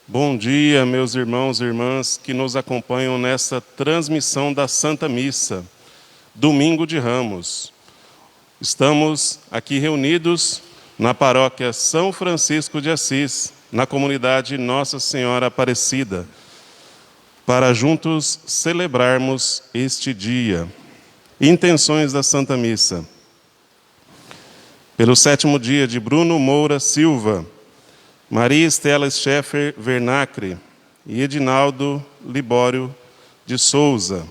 Bom dia, meus irmãos e irmãs que nos acompanham nesta transmissão da Santa Missa, Domingo de Ramos. Estamos aqui reunidos na paróquia São Francisco de Assis, na comunidade Nossa Senhora Aparecida, para juntos celebrarmos este dia. Intenções da Santa Missa. Pelo 7º dia de Bruno Moura Silva, Maria Estela Scheffer Vernacre e Edinaldo Libório de Souza.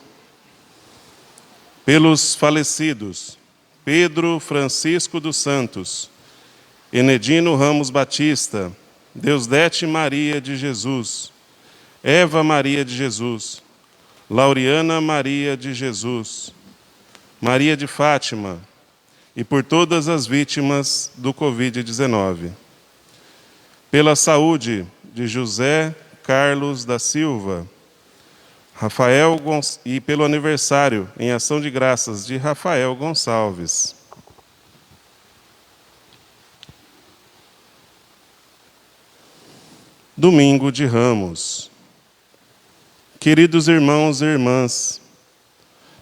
Pelos falecidos, Pedro Francisco dos Santos, Enedino Ramos Batista, Deusdete Maria de Jesus, Eva Maria de Jesus, Lauriana Maria de Jesus, Maria de Fátima, e por todas as vítimas do Covid-19. Pela saúde de José Carlos da Silva, e pelo aniversário em ação de graças de Rafael Gonçalves. Domingo de Ramos. Queridos irmãos e irmãs,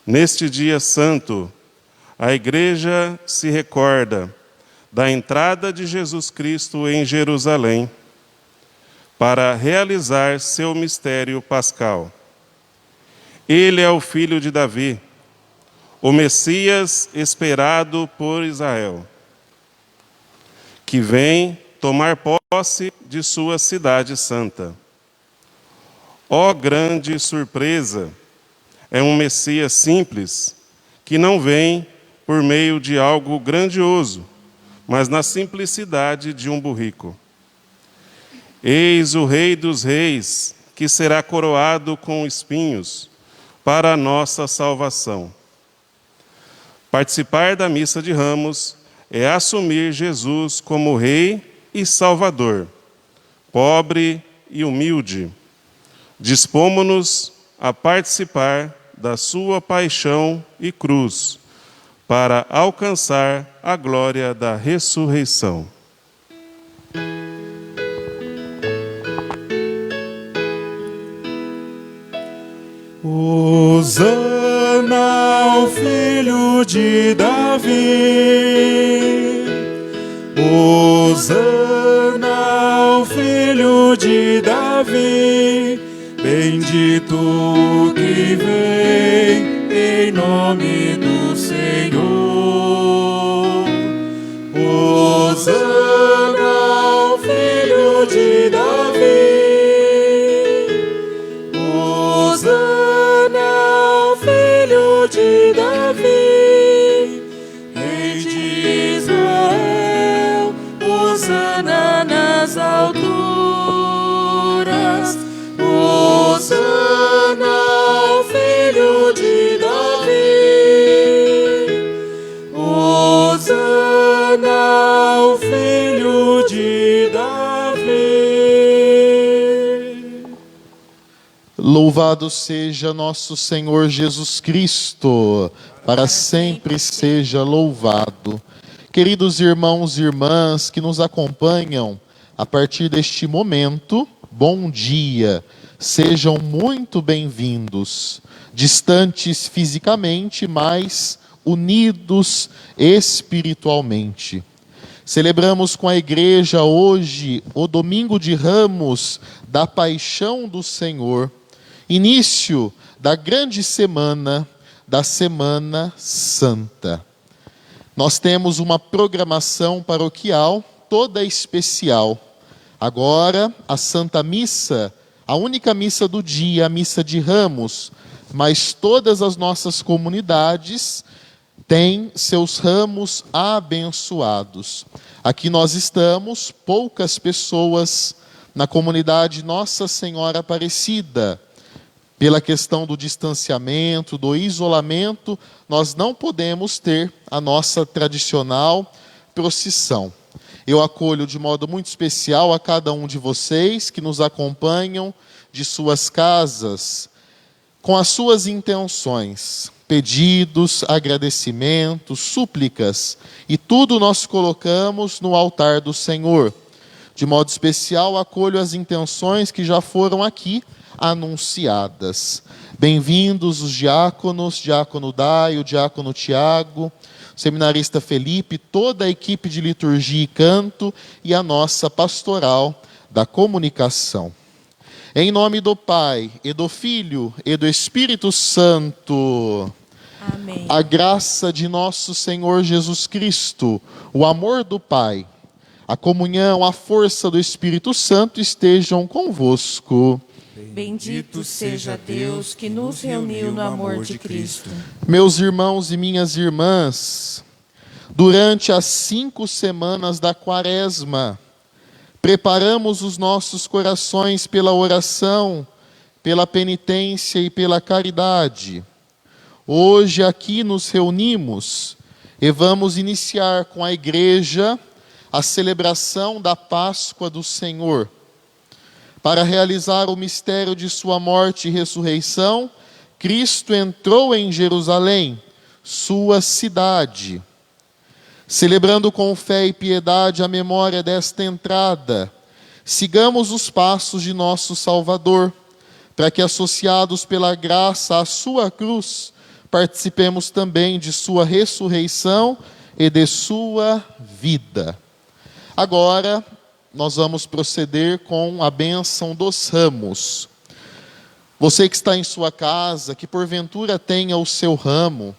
neste dia santo, a Igreja se recorda da entrada de Jesus Cristo em Jerusalém para realizar seu mistério pascal. Ele é o filho de Davi, o Messias esperado por Israel, que vem tomar posse de sua cidade santa. Ó grande surpresa! É um Messias simples, que não vem por meio de algo grandioso, mas na simplicidade de um burrico. Eis o Rei dos Reis, que será coroado com espinhos para a nossa salvação. Participar da Missa de Ramos é assumir Jesus como Rei e Salvador, pobre e humilde. Dispomos-nos a participar da sua paixão e cruz, para alcançar a glória da ressurreição. Hosana ao filho de Davi, Hosana ao filho de Davi, bendito o que vem em nome do Senhor. Hosana ao filho de Davi, Hosana ao filho de Davi, Rei de Israel, Hosana nas alturas, Hosana ao filho de Davi, Hosana ao filho de Davi. Louvado seja nosso Senhor Jesus Cristo, para sempre seja louvado. Queridos irmãos e irmãs que nos acompanham a partir deste momento, bom dia, sejam muito bem-vindos, distantes fisicamente, mas unidos espiritualmente. Celebramos com a Igreja hoje o Domingo de Ramos da Paixão do Senhor, início da grande semana, da Semana Santa. Nós temos uma programação paroquial toda especial. Agora, a Santa Missa, a única missa do dia, a Missa de Ramos, mas todas as nossas comunidades têm seus ramos abençoados. Aqui nós estamos, poucas pessoas, na comunidade Nossa Senhora Aparecida. Pela questão do distanciamento, do isolamento, nós não podemos ter a nossa tradicional procissão. Eu acolho de modo muito especial a cada um de vocês que nos acompanham de suas casas, com as suas intenções, pedidos, agradecimentos, súplicas, e tudo nós colocamos no altar do Senhor. De modo especial, acolho as intenções que já foram aqui anunciadas. Bem-vindos os diáconos, diácono Daio, diácono Tiago, seminarista Felipe, toda a equipe de liturgia e canto e a nossa pastoral da comunicação. Em nome do Pai, e do Filho, e do Espírito Santo. Amém. A graça de nosso Senhor Jesus Cristo, o amor do Pai, a comunhão, a força do Espírito Santo estejam convosco. Bendito seja Deus que nos reuniu no amor de Cristo. Meus irmãos e minhas irmãs, durante as 5 semanas da Quaresma, preparamos os nossos corações pela oração, pela penitência e pela caridade. Hoje aqui nos reunimos e vamos iniciar com a igreja a celebração da Páscoa do Senhor. Para realizar o mistério de sua morte e ressurreição, Cristo entrou em Jerusalém, sua cidade. Celebrando com fé e piedade a memória desta entrada, sigamos os passos de nosso Salvador, para que, associados pela graça à sua cruz, participemos também de sua ressurreição e de sua vida. Agora, nós vamos proceder com a bênção dos ramos. Você que está em sua casa, que porventura tenha o seu ramo,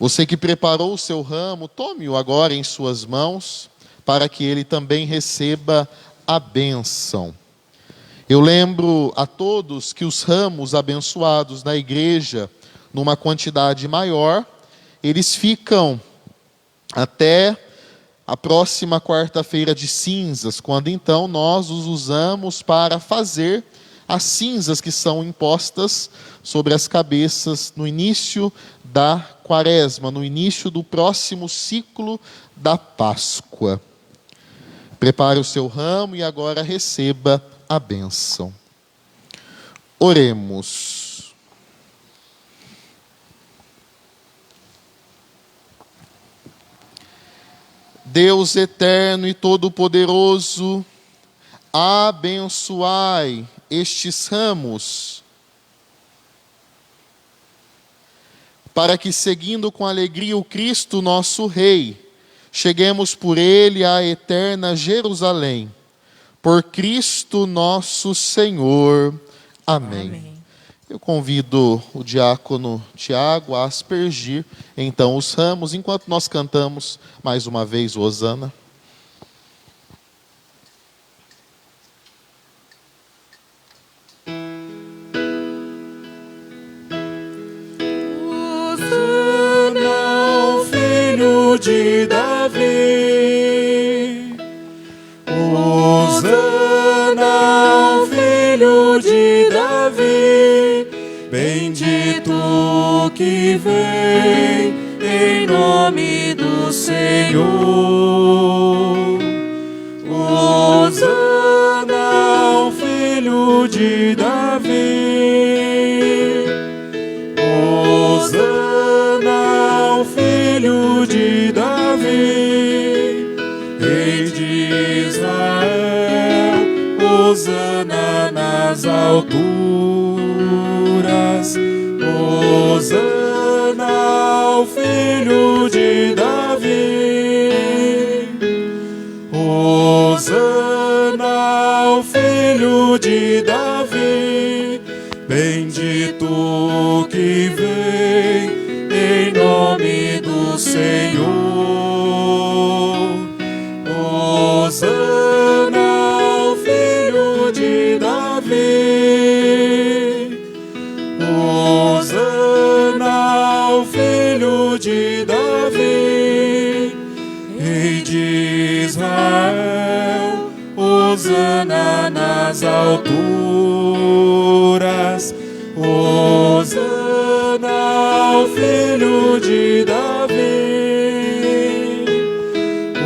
você que preparou o seu ramo, tome-o agora em suas mãos, para que ele também receba a bênção. Eu lembro a todos que os ramos abençoados na igreja, numa quantidade maior, eles ficam até a próxima quarta-feira de cinzas, quando então nós os usamos para fazer as cinzas que são impostas sobre as cabeças no início da Quaresma, no início do próximo ciclo da Páscoa. Prepare o seu ramo e agora receba a bênção. Oremos. Deus eterno e todo-poderoso, abençoai estes ramos, para que, seguindo com alegria o Cristo nosso Rei, cheguemos por Ele à eterna Jerusalém. Por Cristo nosso Senhor. Amém. Amém. Eu convido o diácono Tiago a aspergir então os ramos, enquanto nós cantamos mais uma vez o Hosana. Hosana ao Filho de Davi. Hosana ao Filho de Davi. Bendito que vem em nome do Senhor. Hosana ao Filho de Davi. Hosana ao Filho de Davi. Rei de Israel, hosana nas alturas. Hosana ao Filho de Davi. Hosana ao Filho de Davi. Bendito que vem em nome do Senhor. Hosana ao Filho de Davi. Hosana ao Filho de Davi. Rei de Israel, hosana nas alturas. Hosana ao Filho de Davi.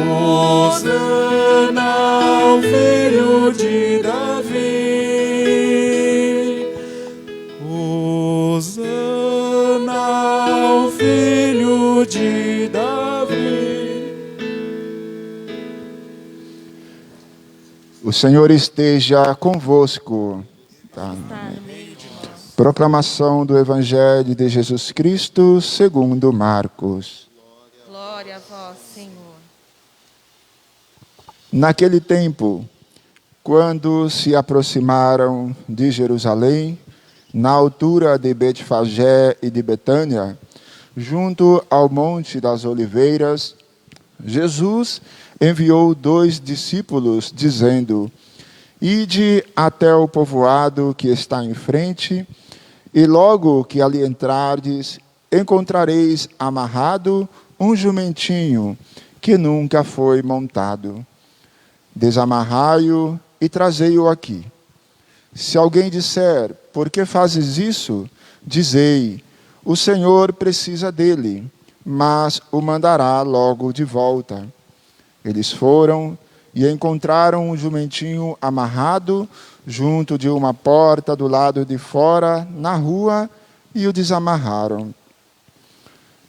Hosana ao Filho de Davi. Hosana ao Filho de Davi. O Senhor esteja convosco. Tá. Proclamação do Evangelho de Jesus Cristo segundo Marcos. Glória a vós, Senhor. Naquele tempo, quando se aproximaram de Jerusalém, na altura de Betfagé e de Betânia, junto ao Monte das Oliveiras, Jesus enviou 2 discípulos, dizendo: Ide até o povoado que está em frente, e logo que ali entrardes, encontrareis amarrado um jumentinho que nunca foi montado. Desamarrai-o e trazei-o aqui. Se alguém disser: Por que fazes isso? Dizei: O Senhor precisa dele, mas o mandará logo de volta. Eles foram e encontraram um jumentinho amarrado junto de uma porta do lado de fora, na rua, e o desamarraram.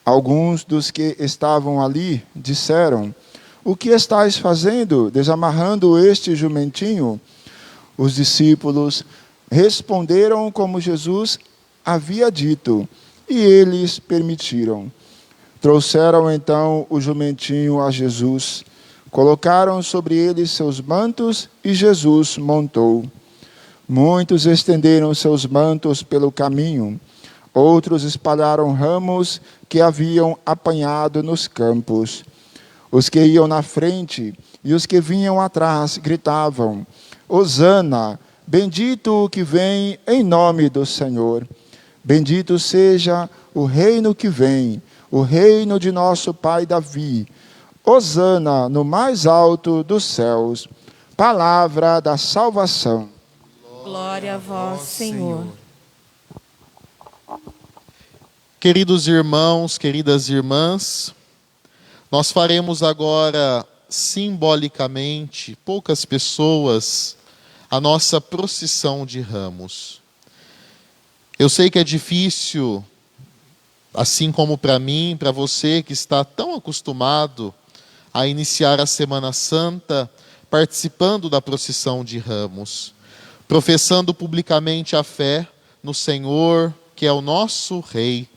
Alguns dos que estavam ali disseram: O que estáis fazendo, desamarrando este jumentinho? Os discípulos responderam como Jesus havia dito, e eles permitiram. Trouxeram então o jumentinho a Jesus, colocaram sobre ele seus mantos e Jesus montou. Muitos estenderam seus mantos pelo caminho, outros espalharam ramos que haviam apanhado nos campos. Os que iam na frente e os que vinham atrás gritavam: Hosana, bendito o que vem em nome do Senhor. Bendito seja o reino que vem, o reino de nosso pai Davi. Hosana no mais alto dos céus. Palavra da salvação. Glória a vós, Senhor. Queridos irmãos, queridas irmãs, nós faremos agora, simbolicamente, poucas pessoas, a nossa procissão de ramos. Eu sei que é difícil, assim como para mim, para você que está tão acostumado a iniciar a Semana Santa participando da procissão de ramos, professando publicamente a fé no Senhor, que é o nosso Rei,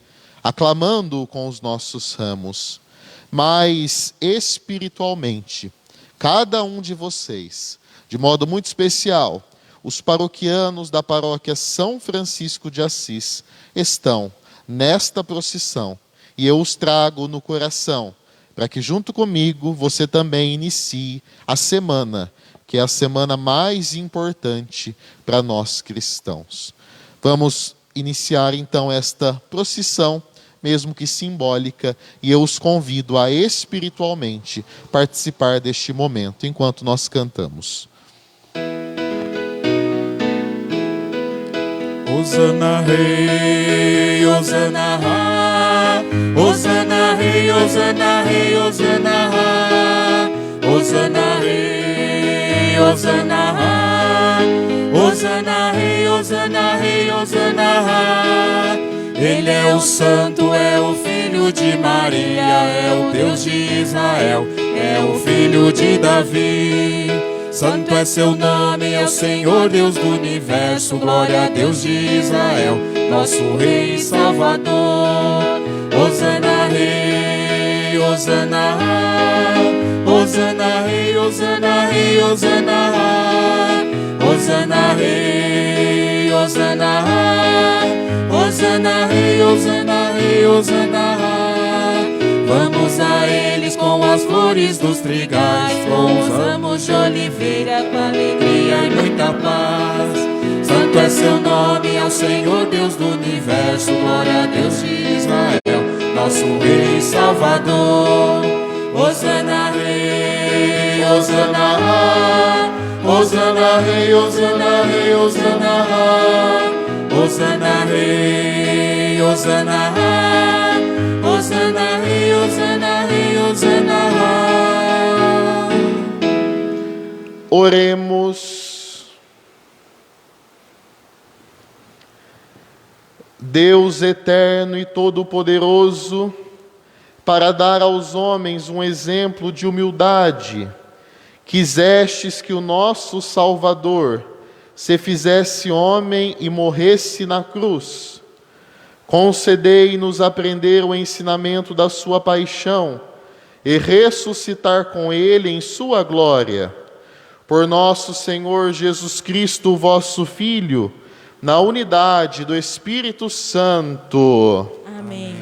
aclamando-o com os nossos ramos. Mas espiritualmente, cada um de vocês, de modo muito especial, os paroquianos da paróquia São Francisco de Assis, estão nesta procissão, e eu os trago no coração, para que junto comigo você também inicie a semana, que é a semana mais importante para nós cristãos. Vamos iniciar então esta procissão, mesmo que simbólica, e eu os convido a espiritualmente participar deste momento, enquanto nós cantamos. Hosana Rei, Hosana Ra, Hosana Rei, Hosana Rei, Hosana Ra, Hosana Rei, Hosana Ra, Hosana Rei, Hosana Rei, Hosana Ra. Ele é o Santo, é o Filho de Maria, é o Deus de Israel, é o Filho de Davi. Santo é seu nome, é o Senhor Deus do universo, glória a Deus de Israel, nosso Rei e Salvador. Hosana Rei, Hosana Ra, Hosana Rei, Hosana Rei, Hosana Ra, Hosana Rei, Hosana Ra, Hosana Rei, Hosana Rei, Hosana Ra. Vamos a eles com as flores dos trigais, com os ramos de oliveira, com alegria e muita paz. Santo é seu nome, é o Senhor Deus do universo, glória a Deus de Israel, nosso Rei e Salvador. Hosana Rei, Hosana Ra, Hosana Rei, Hosana Rei, Hosana Ra, Hosana Rei, Hosana Ra, Hosana Rei, Hosana Rei, Hosana Ra. Oremos. Deus eterno e todo-poderoso, para dar aos homens um exemplo de humildade, quisestes que o nosso Salvador se fizesse homem e morresse na cruz. Concedei-nos aprender o ensinamento da sua paixão e ressuscitar com ele em sua glória. Por nosso Senhor Jesus Cristo, vosso Filho, na unidade do Espírito Santo. Amém.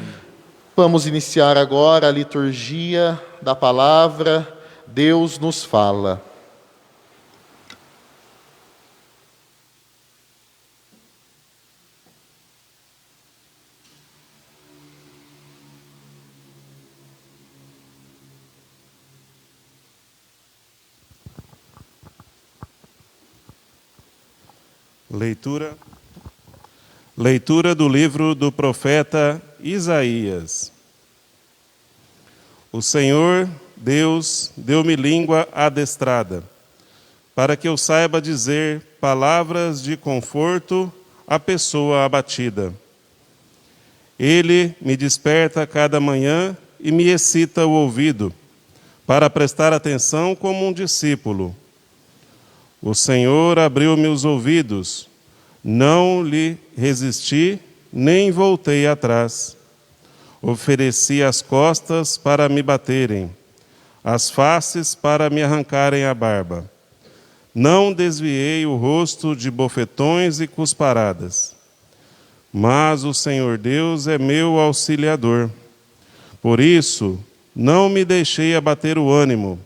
Vamos iniciar agora a liturgia da palavra. Deus nos fala. Leitura do livro do profeta Isaías. O Senhor, Deus, deu-me língua adestrada, para que eu saiba dizer palavras de conforto à pessoa abatida. Ele me desperta a cada manhã e me excita o ouvido, para prestar atenção como um discípulo. O Senhor abriu-me os ouvidos, não lhe resisti, nem voltei atrás. Ofereci as costas para me baterem, as faces para me arrancarem a barba. Não desviei o rosto de bofetões e cusparadas. Mas o Senhor Deus é meu auxiliador. Por isso, não me deixei abater o ânimo.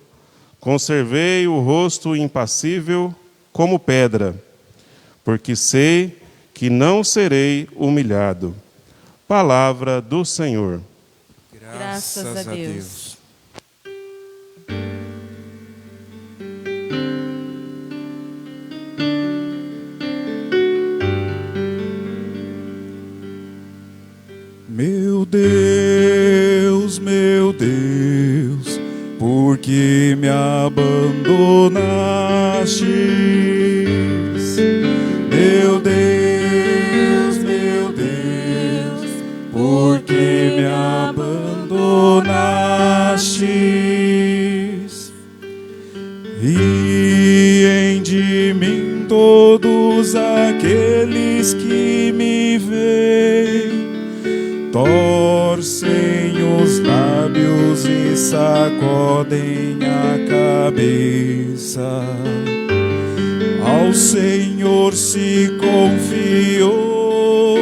Conservei o rosto impassível como pedra, porque sei que não serei humilhado. Palavra do Senhor. Graças a Deus. Meu Deus, por que me abandonaste? Meu Deus, por que me abandonaste? Riem de mim todos aqueles que me veem, torcem os lábios e sacodem a cabeça. Ao Senhor se confiou,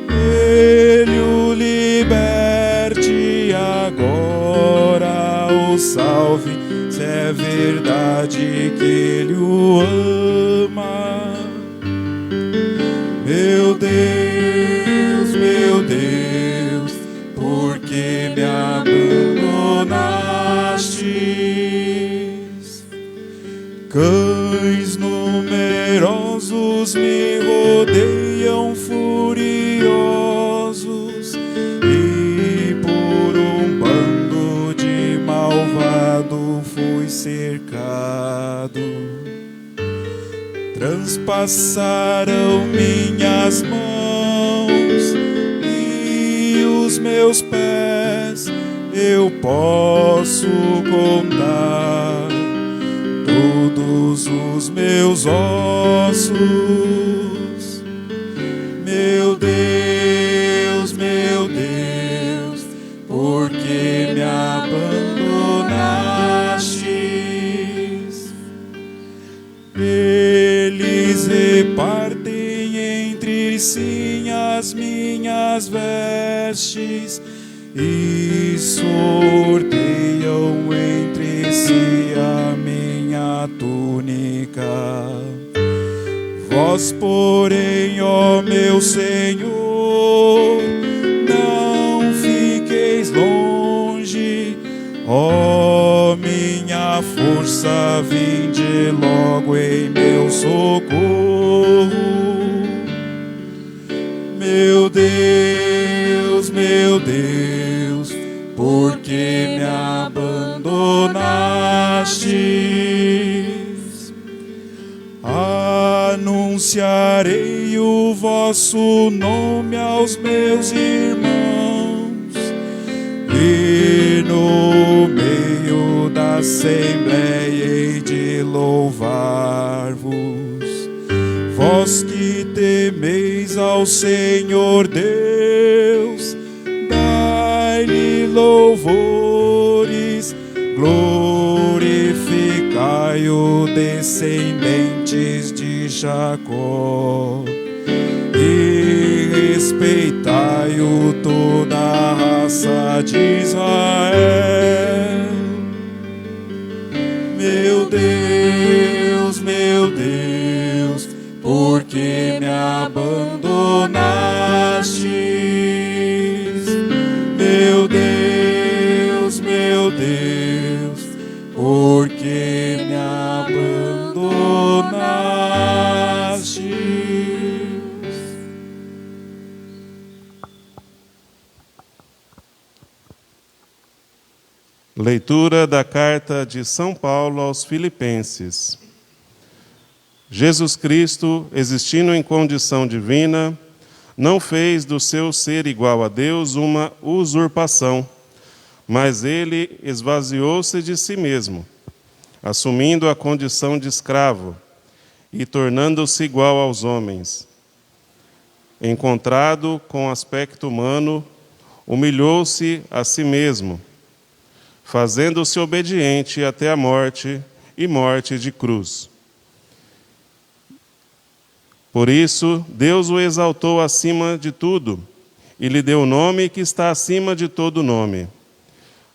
Ele o liberte agora, o salve, se é verdade que Ele o ama. Meu Deus, por que me abandonaste? Cães numerosos me rodeiam furiosos, e por um bando de malvado fui cercado. Transpassaram minhas mãos e os meus pés, eu posso contar todos os meus ossos. Meu Deus, por que me abandonaste? Eles repartem entre si as minhas vestes e sorteiam entre si a minha túnica. Vós, porém, ó meu Senhor, não fiqueis longe, ó minha força, vinde logo em meu socorro. Meu Deus, por que me abandonaste? Anunciarei o vosso nome aos meus irmãos, e no meio da assembleia hei de louvar-vos. Vós que temeis ao Senhor Deus, dai-lhe louvores, glorificai-o, descendentes de Jacó, e respeitai-o, toda a raça de Israel. Meu Deus, por que me abandonastes? Meu Deus, por que me abandonastes? Leitura da carta de São Paulo aos Filipenses. Jesus Cristo, existindo em condição divina, não fez do seu ser igual a Deus uma usurpação, mas ele esvaziou-se de si mesmo, assumindo a condição de escravo e tornando-se igual aos homens. Encontrado com aspecto humano, humilhou-se a si mesmo, fazendo-se obediente até a morte e morte de cruz. Por isso, Deus o exaltou acima de tudo e lhe deu o nome que está acima de todo nome.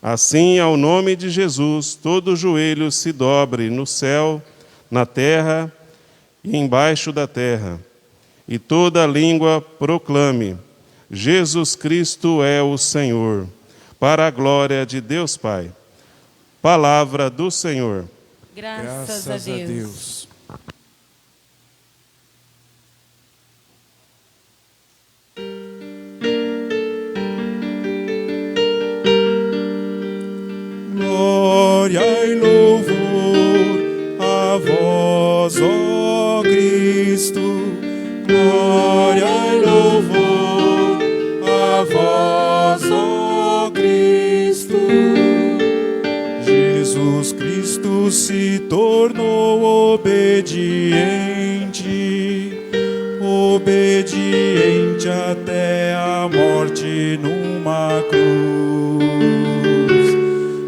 Assim, ao nome de Jesus, todo joelho se dobre no céu, na terra e embaixo da terra, e toda língua proclame: Jesus Cristo é o Senhor, para a glória de Deus Pai. Palavra do Senhor. Graças a Deus. Glória e louvor a vós, ó Cristo. Glória e louvor a vós, ó Cristo. Jesus Cristo se tornou obediente, obediente até a morte numa cruz.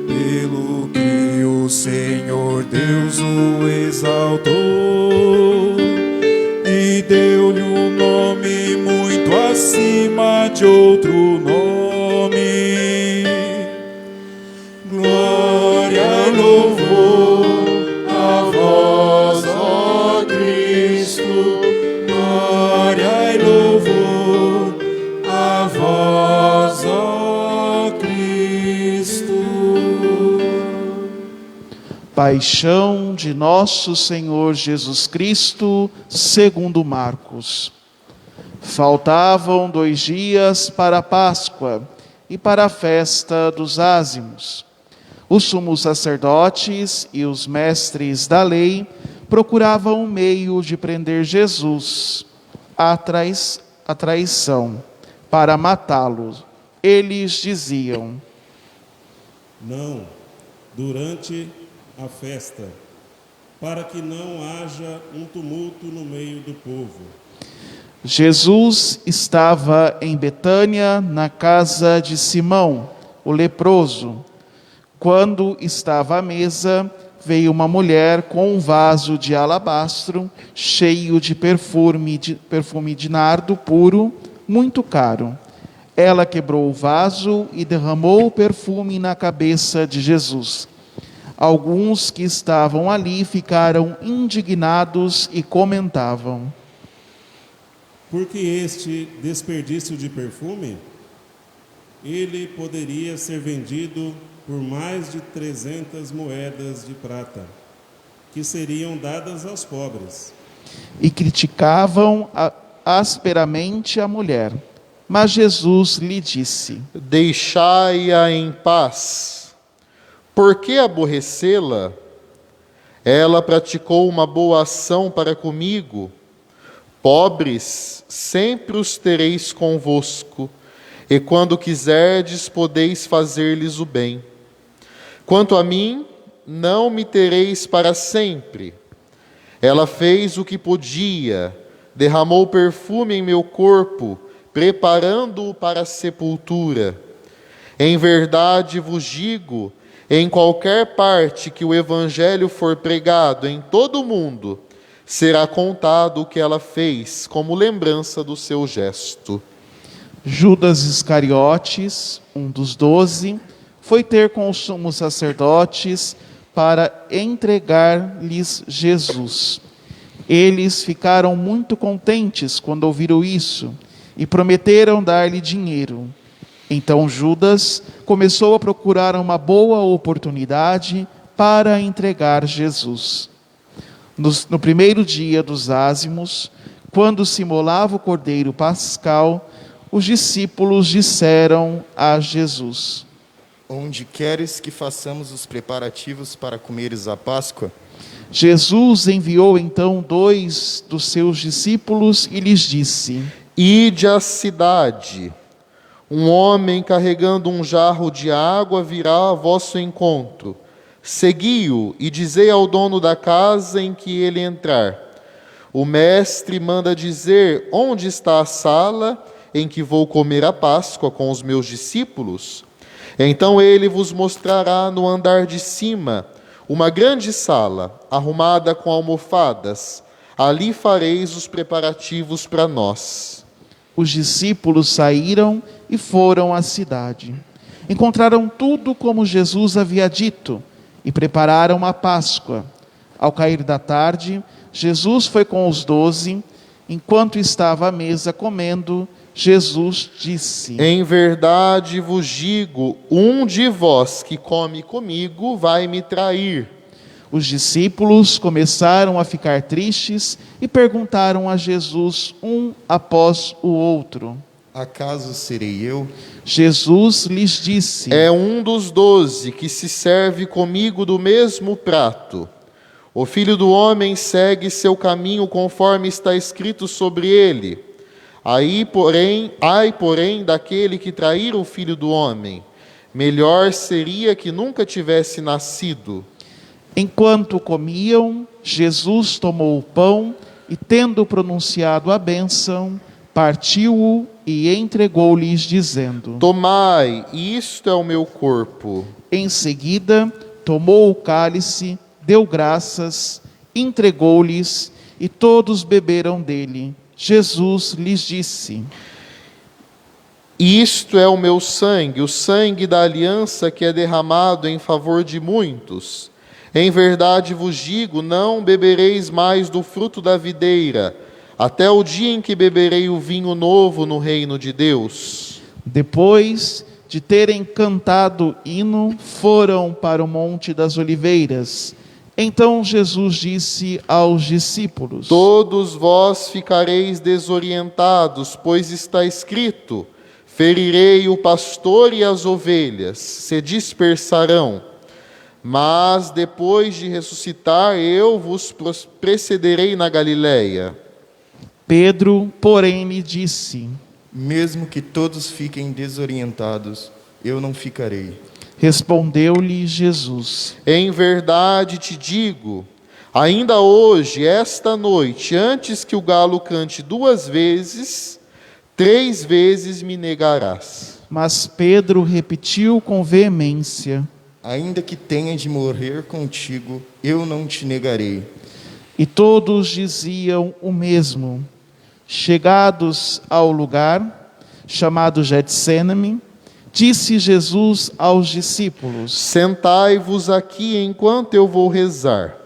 Pelo que o Senhor Deus o exaltou e deu-lhe um nome muito acima de outro nome. Glória e louvor a vós, ó Cristo. Glória e louvor a vós, ó Cristo. Paixão de nosso Senhor Jesus Cristo, segundo Marcos. Faltavam 2 dias para a Páscoa e para a festa dos ázimos. Os sumos sacerdotes e os mestres da lei procuravam um meio de prender Jesus à traição, para matá-lo. Eles diziam: Não, durante a festa, para que não haja um tumulto no meio do povo. Jesus estava em Betânia, na casa de Simão, o leproso. Quando estava à mesa, veio uma mulher com um vaso de alabastro cheio de perfume de nardo puro, muito caro. Ela quebrou o vaso e derramou o perfume na cabeça de Jesus. Alguns que estavam ali ficaram indignados e comentavam: Por que este desperdício de perfume? Ele poderia ser vendido por mais de 300 moedas de prata, que seriam dadas aos pobres. E criticavam asperamente a mulher. Mas Jesus lhe disse: Deixai-a em paz. Por que aborrecê-la? Ela praticou uma boa ação para comigo. Pobres sempre os tereis convosco, e quando quiserdes podeis fazer-lhes o bem. Quanto a mim, não me tereis para sempre. Ela fez o que podia, derramou perfume em meu corpo, preparando-o para a sepultura. Em verdade vos digo, em qualquer parte que o evangelho for pregado em todo o mundo, será contado o que ela fez, como lembrança do seu gesto. Judas Iscariotes, um dos 12, foi ter com os sumos sacerdotes para entregar-lhes Jesus. Eles ficaram muito contentes quando ouviram isso e prometeram dar-lhe dinheiro. Então Judas começou a procurar uma boa oportunidade para entregar Jesus. No primeiro dia dos ázimos, quando se imolava o cordeiro pascal, os discípulos disseram a Jesus: Onde queres que façamos os preparativos para comeres a Páscoa? Jesus enviou então 2 dos seus discípulos e lhes disse: Ide à cidade. Um homem carregando um jarro de água virá a vosso encontro. Segui-o e dizei ao dono da casa em que ele entrar: o mestre manda dizer onde está a sala em que vou comer a Páscoa com os meus discípulos. Então ele vos mostrará no andar de cima uma grande sala, arrumada com almofadas. Ali fareis os preparativos para nós. Os discípulos saíram e foram à cidade. Encontraram tudo como Jesus havia dito e prepararam a Páscoa. Ao cair da tarde, Jesus foi com os 12. Enquanto estava à mesa comendo, Jesus disse: Em verdade vos digo, um de vós que come comigo vai me trair. Os discípulos começaram a ficar tristes e perguntaram a Jesus um após o outro: Acaso serei eu? Jesus lhes disse: É um dos 12 que se serve comigo do mesmo prato. O Filho do Homem segue seu caminho conforme está escrito sobre ele. Ai, porém, daquele que trair o Filho do Homem, melhor seria que nunca tivesse nascido. Enquanto comiam, Jesus tomou o pão e, tendo pronunciado a bênção, partiu-o e entregou-lhes, dizendo: Tomai, isto é o meu corpo. Em seguida, tomou o cálice, deu graças, entregou-lhes e todos beberam dele. Jesus lhes disse: Isto é o meu sangue, o sangue da aliança que é derramado em favor de muitos. Em verdade vos digo, não bebereis mais do fruto da videira, até o dia em que beberei o vinho novo no reino de Deus. Depois de terem cantado hino, foram para o Monte das Oliveiras. Então Jesus disse aos discípulos: Todos vós ficareis desorientados, pois está escrito: ferirei o pastor e as ovelhas se dispersarão. Mas depois de ressuscitar, eu vos precederei na Galiléia. Pedro, porém, lhe disse: Mesmo que todos fiquem desorientados, eu não ficarei. Respondeu-lhe Jesus: Em verdade te digo, ainda hoje, esta noite, antes que o galo cante 2 vezes, 3 vezes me negarás. Mas Pedro repetiu com veemência: Ainda que tenha de morrer contigo, eu não te negarei. E todos diziam o mesmo. Chegados ao lugar chamado Getsêname, disse Jesus aos discípulos: Sentai-vos aqui enquanto eu vou rezar.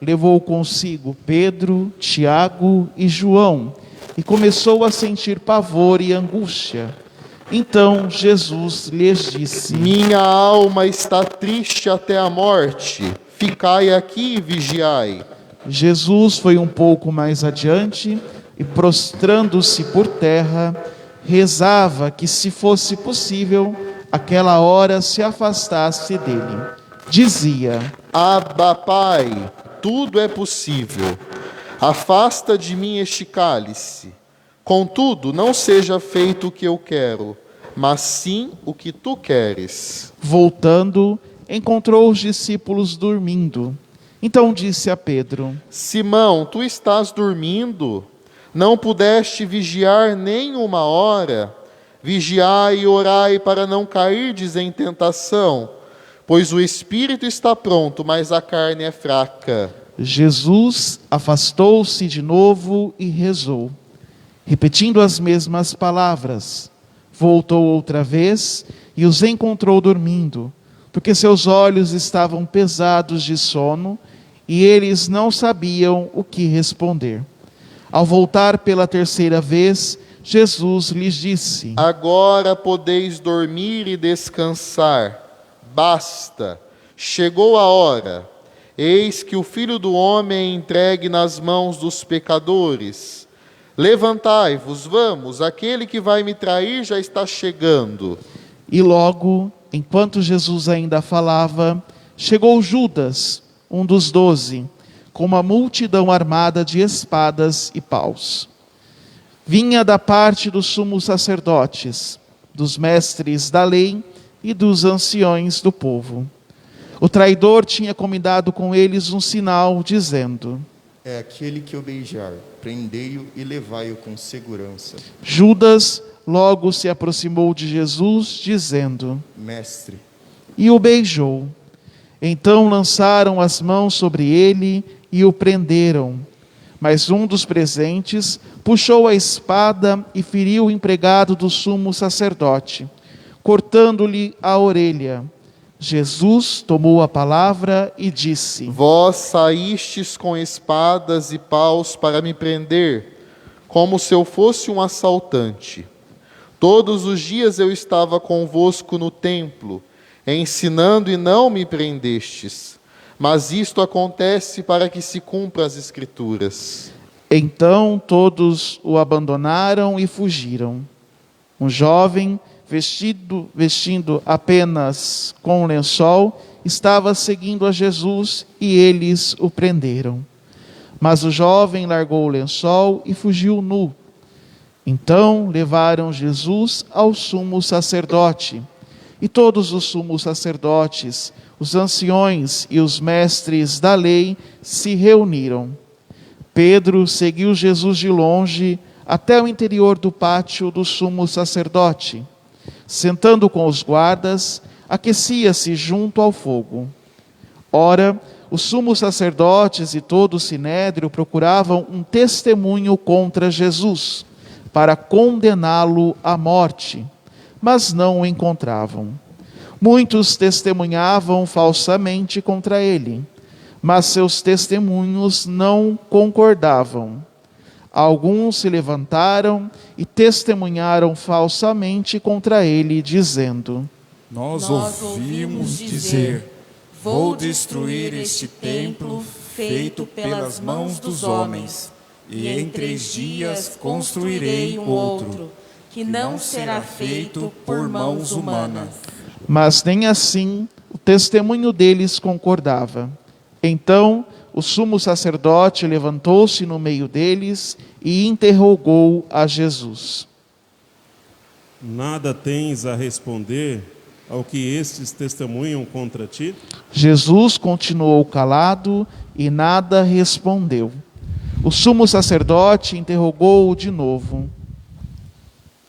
Levou consigo Pedro, Tiago e João e começou a sentir pavor e angústia. Então Jesus lhes disse: Minha alma está triste até a morte. Ficai aqui e vigiai. Jesus foi um pouco mais adiante e, prostrando-se por terra, rezava que, se fosse possível, aquela hora se afastasse dele. Dizia: Abba, Pai, tudo é possível. Afasta de mim este cálice. Contudo, não seja feito o que eu quero, mas sim o que tu queres. Voltando, encontrou os discípulos dormindo. Então disse a Pedro: Simão, tu estás dormindo? Não pudeste vigiar nem uma hora? Vigiai e orai para não cairdes em tentação, pois o espírito está pronto, mas a carne é fraca. Jesus afastou-se de novo e rezou, repetindo as mesmas palavras. Voltou outra vez e os encontrou dormindo, porque seus olhos estavam pesados de sono e eles não sabiam o que responder. Ao voltar pela terceira vez, Jesus lhes disse: Agora podeis dormir e descansar. Basta, chegou a hora. Eis que o Filho do Homem é entregue nas mãos dos pecadores. Levantai-vos, vamos, aquele que vai me trair já está chegando. E logo, enquanto Jesus ainda falava, chegou Judas, um dos 12, com uma multidão armada de espadas e paus. Vinha da parte dos sumos sacerdotes, dos mestres da lei e dos anciões do povo. O traidor tinha combinado com eles um sinal, dizendo: É aquele que eu beijar, prendei-o e levai-o com segurança. Judas logo se aproximou de Jesus, dizendo: Mestre, e o beijou. Então lançaram as mãos sobre ele e o prenderam. Mas um dos presentes puxou a espada e feriu o empregado do sumo sacerdote, cortando-lhe a orelha. Jesus tomou a palavra e disse: Vós saístes com espadas e paus para me prender, como se eu fosse um assaltante. Todos os dias eu estava convosco no templo, ensinando e não me prendestes. Mas isto acontece para que se cumpra as Escrituras. Então todos o abandonaram e fugiram. Um jovem, vestindo apenas com um lençol, estava seguindo a Jesus e eles o prenderam. Mas o jovem largou o lençol e fugiu nu. Então levaram Jesus ao sumo sacerdote. E todos os sumos sacerdotes, os anciões e os mestres da lei se reuniram. Pedro seguiu Jesus de longe até o interior do pátio do sumo sacerdote. Sentando com os guardas, aquecia-se junto ao fogo. Ora, os sumos sacerdotes e todo o sinédrio procuravam um testemunho contra Jesus, para condená-lo à morte, mas não o encontravam. Muitos testemunhavam falsamente contra ele, mas seus testemunhos não concordavam. Alguns se levantaram e testemunharam falsamente contra ele, dizendo: Nós ouvimos dizer: vou destruir este templo feito pelas mãos dos homens, e em 3 dias construirei um outro, que não será feito por mãos humanas. Mas nem assim o testemunho deles concordava. Então o sumo sacerdote levantou-se no meio deles e interrogou a Jesus: Nada tens a responder ao que estes testemunham contra ti? Jesus continuou calado e nada respondeu. O sumo sacerdote interrogou-o de novo: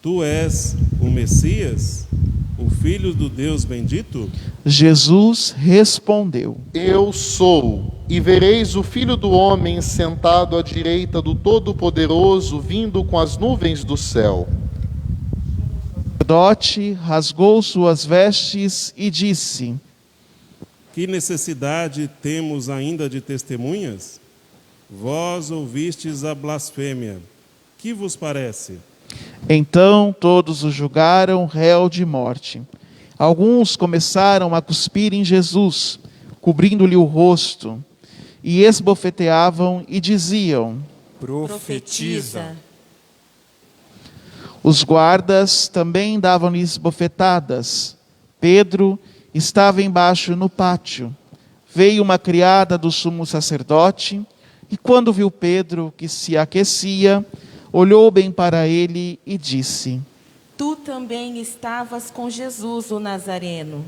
Tu és o Messias, o Filho do Deus bendito? Jesus respondeu: Eu sou, e vereis o Filho do Homem sentado à direita do Todo-Poderoso, vindo com as nuvens do céu. O sacerdote rasgou suas vestes e disse: Que necessidade temos ainda de testemunhas? Vós ouvistes a blasfêmia. Que vos parece? Então todos o julgaram réu de morte. Alguns começaram a cuspir em Jesus, cobrindo-lhe o rosto, e esbofeteavam e diziam: Profetiza. Os guardas também davam-lhes bofetadas. Pedro estava embaixo no pátio. Veio uma criada do sumo sacerdote, e quando viu Pedro, que se aquecia, olhou bem para ele e disse: Tu também estavas com Jesus, o Nazareno.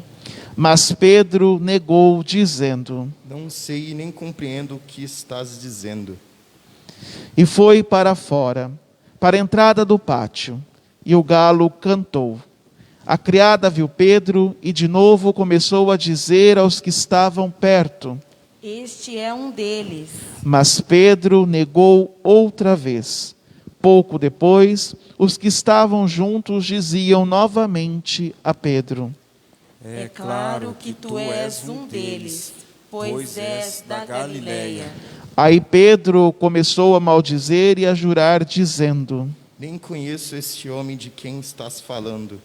Mas Pedro negou, dizendo: Não sei e nem compreendo o que estás dizendo. E foi para fora, para a entrada do pátio, e o galo cantou. A criada viu Pedro e de novo começou a dizer aos que estavam perto. Este é um deles. Mas Pedro negou outra vez. Pouco depois, os que estavam juntos diziam novamente a Pedro: É claro que tu és um deles, pois és da Galileia. Aí Pedro começou a maldizer e a jurar, dizendo: Nem conheço este homem de quem estás falando.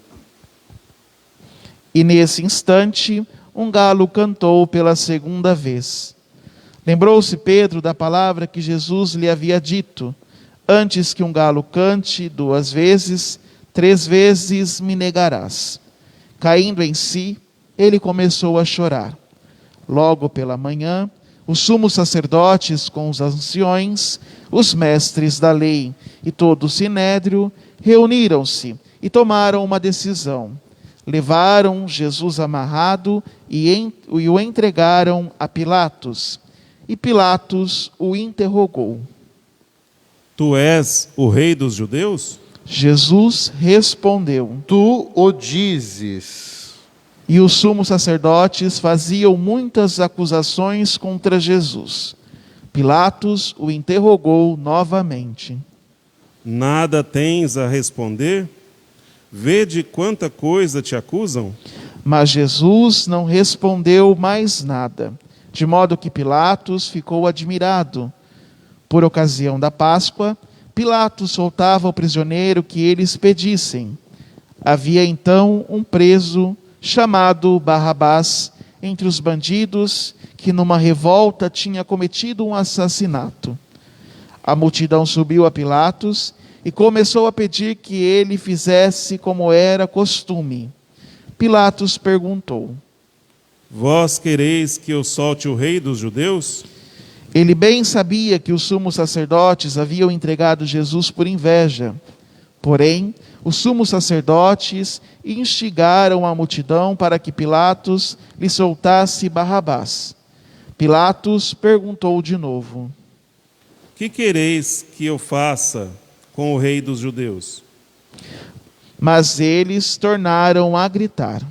E nesse instante, um galo cantou pela segunda vez. Lembrou-se Pedro da palavra que Jesus lhe havia dito: Antes que um galo cante 2 vezes, 3 vezes me negarás. Caindo em si, ele começou a chorar. Logo pela manhã, os sumos sacerdotes com os anciões, os mestres da lei e todo o sinédrio reuniram-se e tomaram uma decisão. Levaram Jesus amarrado e o entregaram a Pilatos. E Pilatos o interrogou: Tu és o rei dos judeus? Jesus respondeu. Tu o dizes. E os sumos sacerdotes faziam muitas acusações contra Jesus. Pilatos o interrogou novamente. Nada tens a responder? Vede quanta coisa te acusam? Mas Jesus não respondeu mais nada, de modo que Pilatos ficou admirado. Por ocasião da Páscoa, Pilatos soltava o prisioneiro que eles pedissem. Havia então um preso chamado Barrabás entre os bandidos que numa revolta tinha cometido um assassinato. A multidão subiu a Pilatos e começou a pedir que ele fizesse como era costume. Pilatos perguntou: Vós quereis que eu solte o rei dos judeus? Ele bem sabia que os sumos sacerdotes haviam entregado Jesus por inveja. Porém, os sumos sacerdotes instigaram a multidão para que Pilatos lhe soltasse Barrabás. Pilatos perguntou de novo: Que quereis que eu faça com o rei dos judeus? Mas eles tornaram a gritar.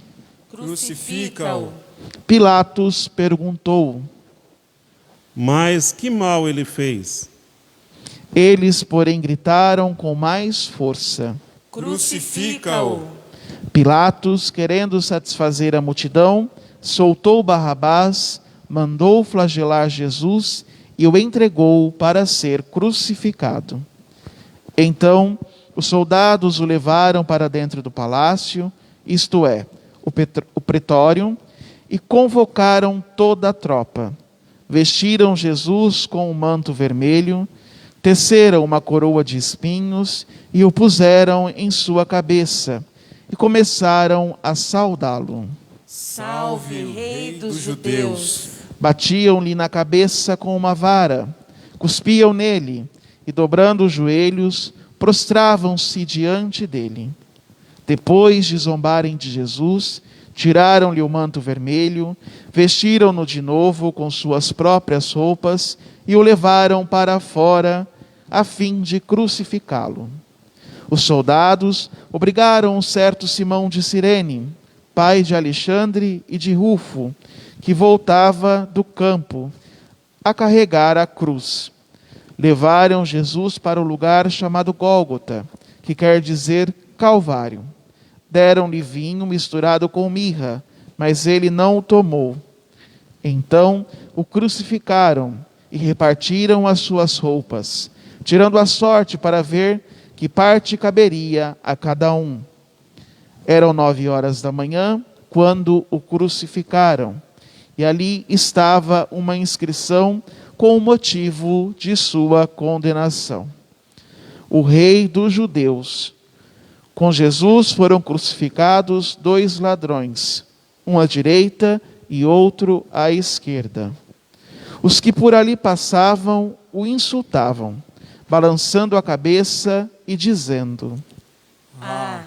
Crucifica-o. Pilatos perguntou. Mas que mal ele fez? Eles, porém, gritaram com mais força. Crucifica-o. Pilatos, querendo satisfazer a multidão, soltou Barrabás, mandou flagelar Jesus e o entregou para ser crucificado. Então, os soldados o levaram para dentro do palácio, isto é, o pretório, e convocaram toda a tropa. Vestiram Jesus com um manto vermelho, teceram uma coroa de espinhos e o puseram em sua cabeça e começaram a saudá-lo. Salve, Rei dos Judeus! Batiam-lhe na cabeça com uma vara, cuspiam nele e, dobrando os joelhos, prostravam-se diante dele. Depois de zombarem de Jesus, tiraram-lhe o manto vermelho, vestiram-no de novo com suas próprias roupas e o levaram para fora a fim de crucificá-lo. Os soldados obrigaram um certo Simão de Cirene, pai de Alexandre e de Rufo, que voltava do campo, a carregar a cruz. Levaram Jesus para o lugar chamado Gólgota, que quer dizer Calvário. Deram-lhe vinho misturado com mirra, mas ele não o tomou. Então o crucificaram e repartiram as suas roupas, tirando a sorte para ver que parte caberia a cada um. Eram 9h da manhã, quando o crucificaram, e ali estava uma inscrição com o motivo de sua condenação: o Rei dos Judeus. Com Jesus foram crucificados 2 ladrões, um à direita e outro à esquerda. Os que por ali passavam o insultavam, balançando a cabeça e dizendo: Ah,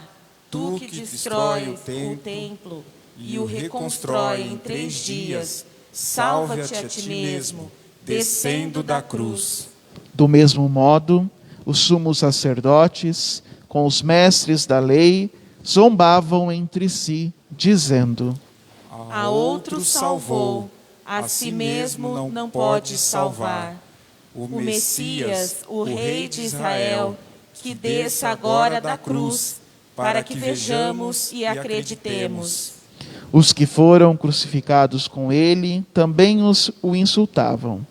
tu que destrói o templo e o reconstrói em 3 dias, salva-te a ti mesmo, descendo da cruz. Do mesmo modo, os sumos sacerdotes, com os mestres da lei, zombavam entre si, dizendo: A outro salvou, a si mesmo não pode salvar. O Messias, o Rei de Israel, que desça agora da cruz, para que vejamos e acreditemos. Os que foram crucificados com ele também o insultavam.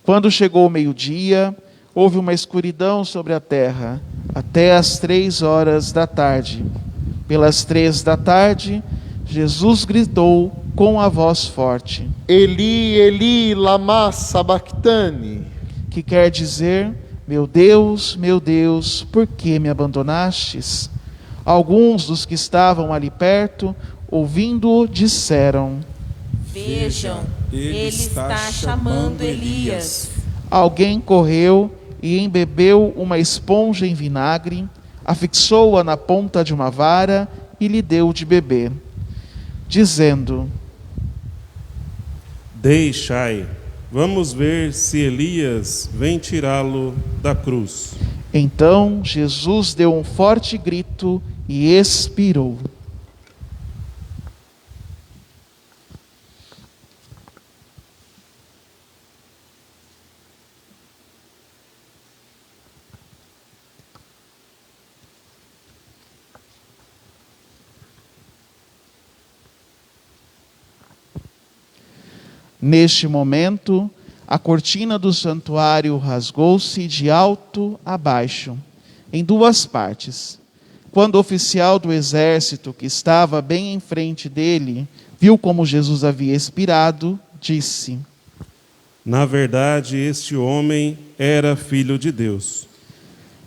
Quando chegou o meio-dia, houve uma escuridão sobre a terra, até às 3 da tarde. Pelas 3 da tarde, Jesus gritou com a voz forte: Eli, Eli, lama sabachthani, que quer dizer: meu Deus, por que me abandonastes? Alguns dos que estavam ali perto, ouvindo-o, disseram: Vejam, ele está chamando Elias. Alguém correu e embebeu uma esponja em vinagre, afixou-a na ponta de uma vara e lhe deu de beber, dizendo: Deixai, vamos ver se Elias vem tirá-lo da cruz. Então Jesus deu um forte grito e expirou. Neste momento, a cortina do santuário rasgou-se de alto a baixo, em 2 partes. Quando o oficial do exército, que estava bem em frente dele, viu como Jesus havia expirado, disse: Na verdade, este homem era filho de Deus.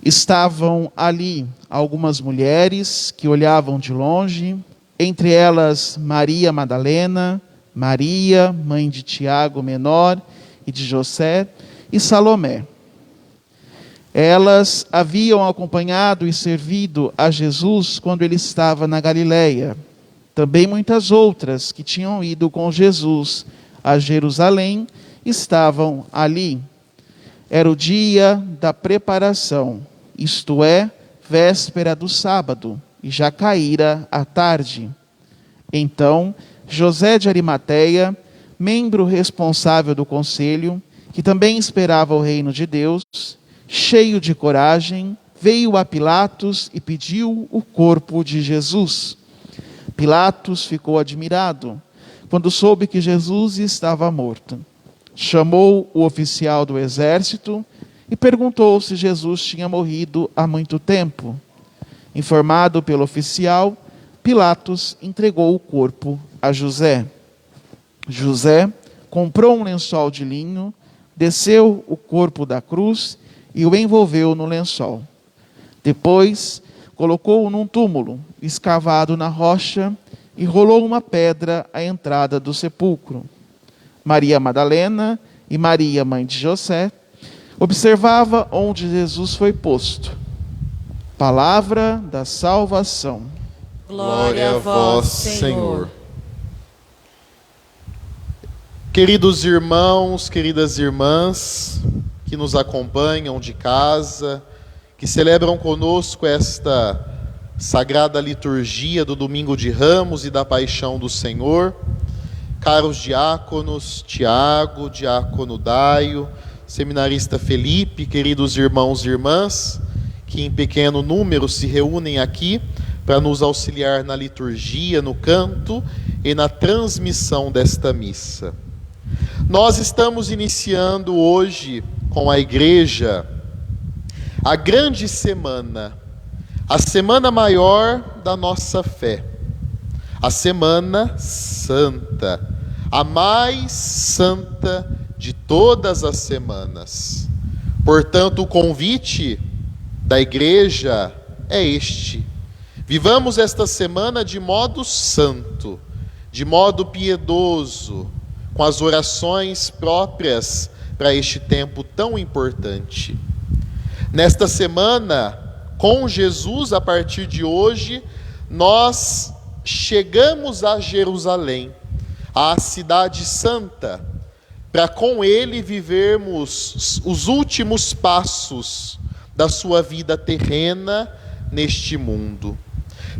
Estavam ali algumas mulheres que olhavam de longe, entre elas Maria Madalena, Maria, mãe de Tiago menor e de José, e Salomé. Elas haviam acompanhado e servido a Jesus quando ele estava na Galileia. Também muitas outras que tinham ido com Jesus a Jerusalém estavam ali. Era o dia da preparação, isto é, véspera do sábado, e já caíra a tarde. Então, José de Arimateia, membro responsável do conselho, que também esperava o reino de Deus, cheio de coragem, veio a Pilatos e pediu o corpo de Jesus. Pilatos ficou admirado quando soube que Jesus estava morto. Chamou o oficial do exército e perguntou se Jesus tinha morrido há muito tempo. Informado pelo oficial, Pilatos entregou o corpo a José. José comprou um lençol de linho, desceu o corpo da cruz e o envolveu no lençol. Depois, colocou-o num túmulo escavado na rocha e rolou uma pedra à entrada do sepulcro. Maria Madalena e Maria, mãe de José, observava onde Jesus foi posto. Palavra da salvação. Glória a vós, Senhor. Queridos irmãos, queridas irmãs, que nos acompanham de casa, que celebram conosco esta sagrada liturgia do Domingo de Ramos e da Paixão do Senhor, caros diáconos, Tiago, diácono Daio, seminarista Felipe, queridos irmãos e irmãs, que em pequeno número se reúnem aqui para nos auxiliar na liturgia, no canto e na transmissão desta missa. Nós estamos iniciando hoje com a igreja a grande semana, a semana maior da nossa fé, a Semana Santa, a mais santa de todas as semanas. Portanto, o convite da igreja é este: vivamos esta semana de modo santo, de modo piedoso, com as orações próprias para este tempo tão importante. Nesta semana, com Jesus, a partir de hoje, nós chegamos a Jerusalém, a cidade santa, para com ele vivermos os últimos passos da sua vida terrena neste mundo.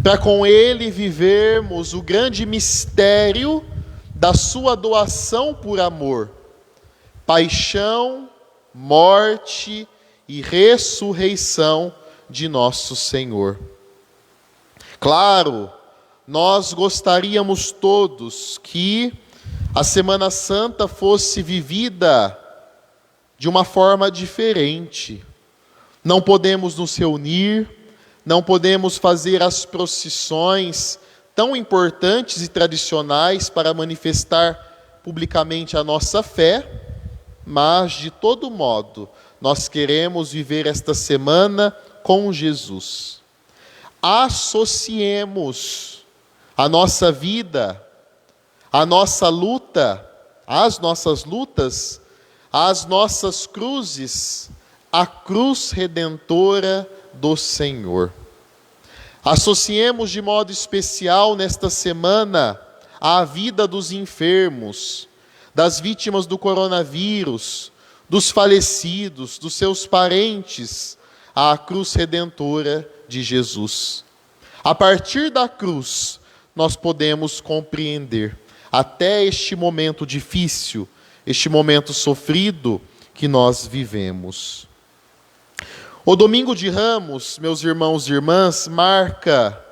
Para com ele vivermos o grande mistério da sua doação por amor, paixão, morte e ressurreição de nosso Senhor. Claro, nós gostaríamos todos que a Semana Santa fosse vivida de uma forma diferente. Não podemos nos reunir, não podemos fazer as procissões tão importantes e tradicionais para manifestar publicamente a nossa fé, mas, de todo modo, nós queremos viver esta semana com Jesus. Associemos a nossa vida, a nossa luta, as nossas lutas, as nossas cruzes, à cruz redentora do Senhor. Associemos de modo especial nesta semana a vida dos enfermos, das vítimas do coronavírus, dos falecidos, dos seus parentes, à cruz redentora de Jesus. A partir da cruz, nós podemos compreender até este momento difícil, este momento sofrido que nós vivemos. O Domingo de Ramos, meus irmãos e irmãs, marca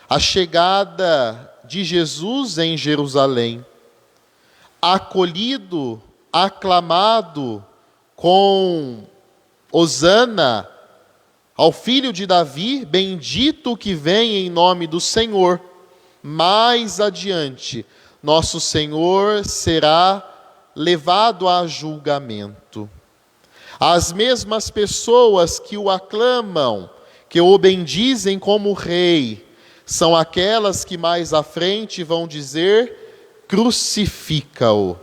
a chegada de Jesus em Jerusalém, acolhido, aclamado com Hosana ao filho de Davi, bendito que vem em nome do Senhor. Mais adiante, nosso Senhor será levado a julgamento. As mesmas pessoas que o aclamam, que o bendizem como rei, são aquelas que mais à frente vão dizer: crucifica-o.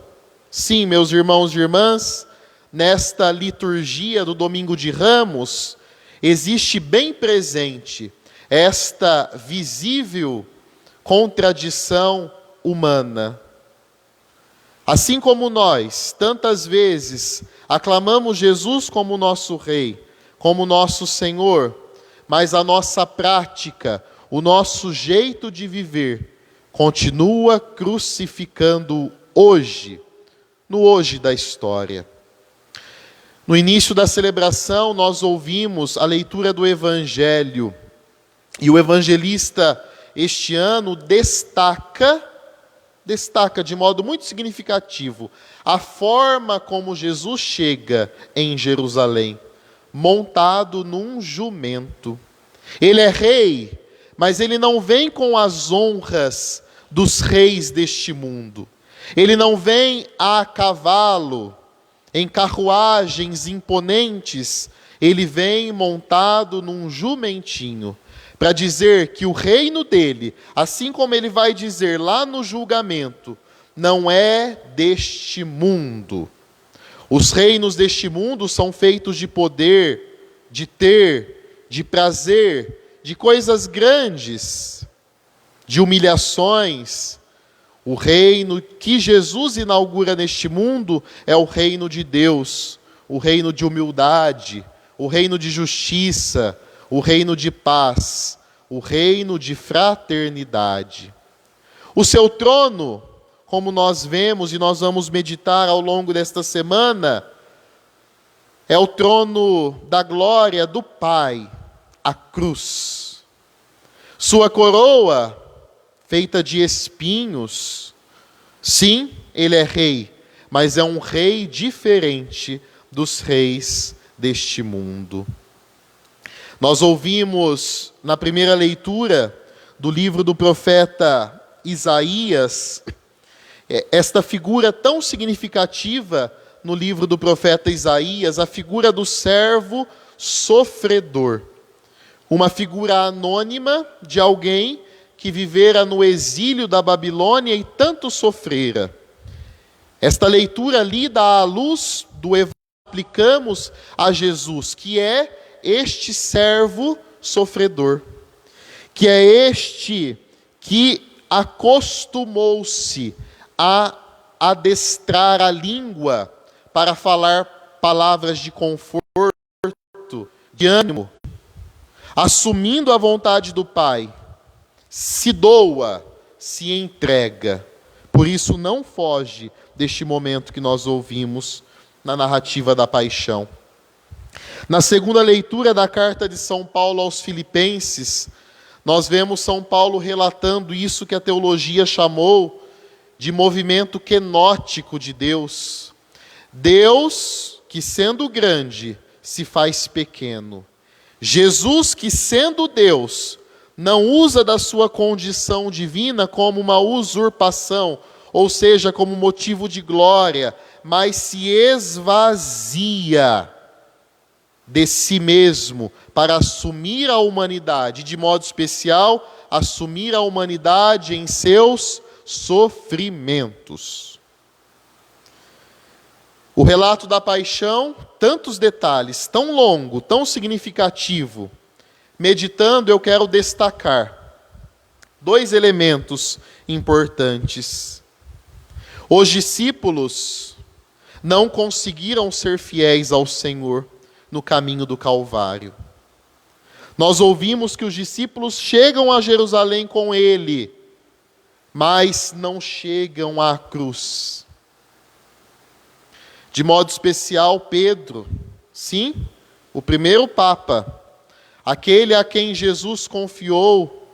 Sim, meus irmãos e irmãs, nesta liturgia do Domingo de Ramos, existe bem presente esta visível contradição humana. Assim como nós, tantas vezes, aclamamos Jesus como nosso Rei, como nosso Senhor, mas a nossa prática, o nosso jeito de viver, continua crucificando hoje, no hoje da história. No início da celebração, nós ouvimos a leitura do Evangelho, e o evangelista este ano destaca de modo muito significativo a forma como Jesus chega em Jerusalém, montado num jumento. Ele é rei, mas ele não vem com as honras dos reis deste mundo. Ele não vem a cavalo, em carruagens imponentes. Ele vem montado num jumentinho, para dizer que o reino dele, assim como ele vai dizer lá no julgamento, não é deste mundo. Os reinos deste mundo são feitos de poder, de ter, de prazer, de coisas grandes, de humilhações. O reino que Jesus inaugura neste mundo é o reino de Deus, o reino de humildade, o reino de justiça, o reino de paz, o reino de fraternidade. O seu trono, como nós vemos e nós vamos meditar ao longo desta semana, é o trono da glória do Pai, a cruz. Sua coroa, feita de espinhos, sim, ele é rei, mas é um rei diferente dos reis deste mundo. Nós ouvimos na primeira leitura do livro do profeta Isaías, esta figura tão significativa no livro do profeta Isaías, a figura do servo sofredor. Uma figura anônima de alguém que vivera no exílio da Babilônia e tanto sofrera. Esta leitura lida à luz do Evangelho aplicamos a Jesus, que é este servo sofredor, que é este que acostumou-se a adestrar a língua para falar palavras de conforto, de ânimo, assumindo a vontade do Pai, se doa, se entrega. Por isso não foge deste momento que nós ouvimos na narrativa da paixão. Na segunda leitura da carta de São Paulo aos Filipenses, nós vemos São Paulo relatando isso que a teologia chamou de movimento quenótico de Deus. Deus, que sendo grande, se faz pequeno. Jesus, que sendo Deus, não usa da sua condição divina como uma usurpação, ou seja, como motivo de glória, mas se esvazia de si mesmo para assumir a humanidade, de modo especial, assumir a humanidade em seus sofrimentos. O relato da paixão, tantos detalhes, tão longo, tão significativo. Meditando, eu quero destacar 2 elementos importantes. Os discípulos não conseguiram ser fiéis ao Senhor no caminho do Calvário. Nós ouvimos que os discípulos chegam a Jerusalém com ele, mas não chegam à cruz. De modo especial, Pedro, sim, o primeiro Papa, aquele a quem Jesus confiou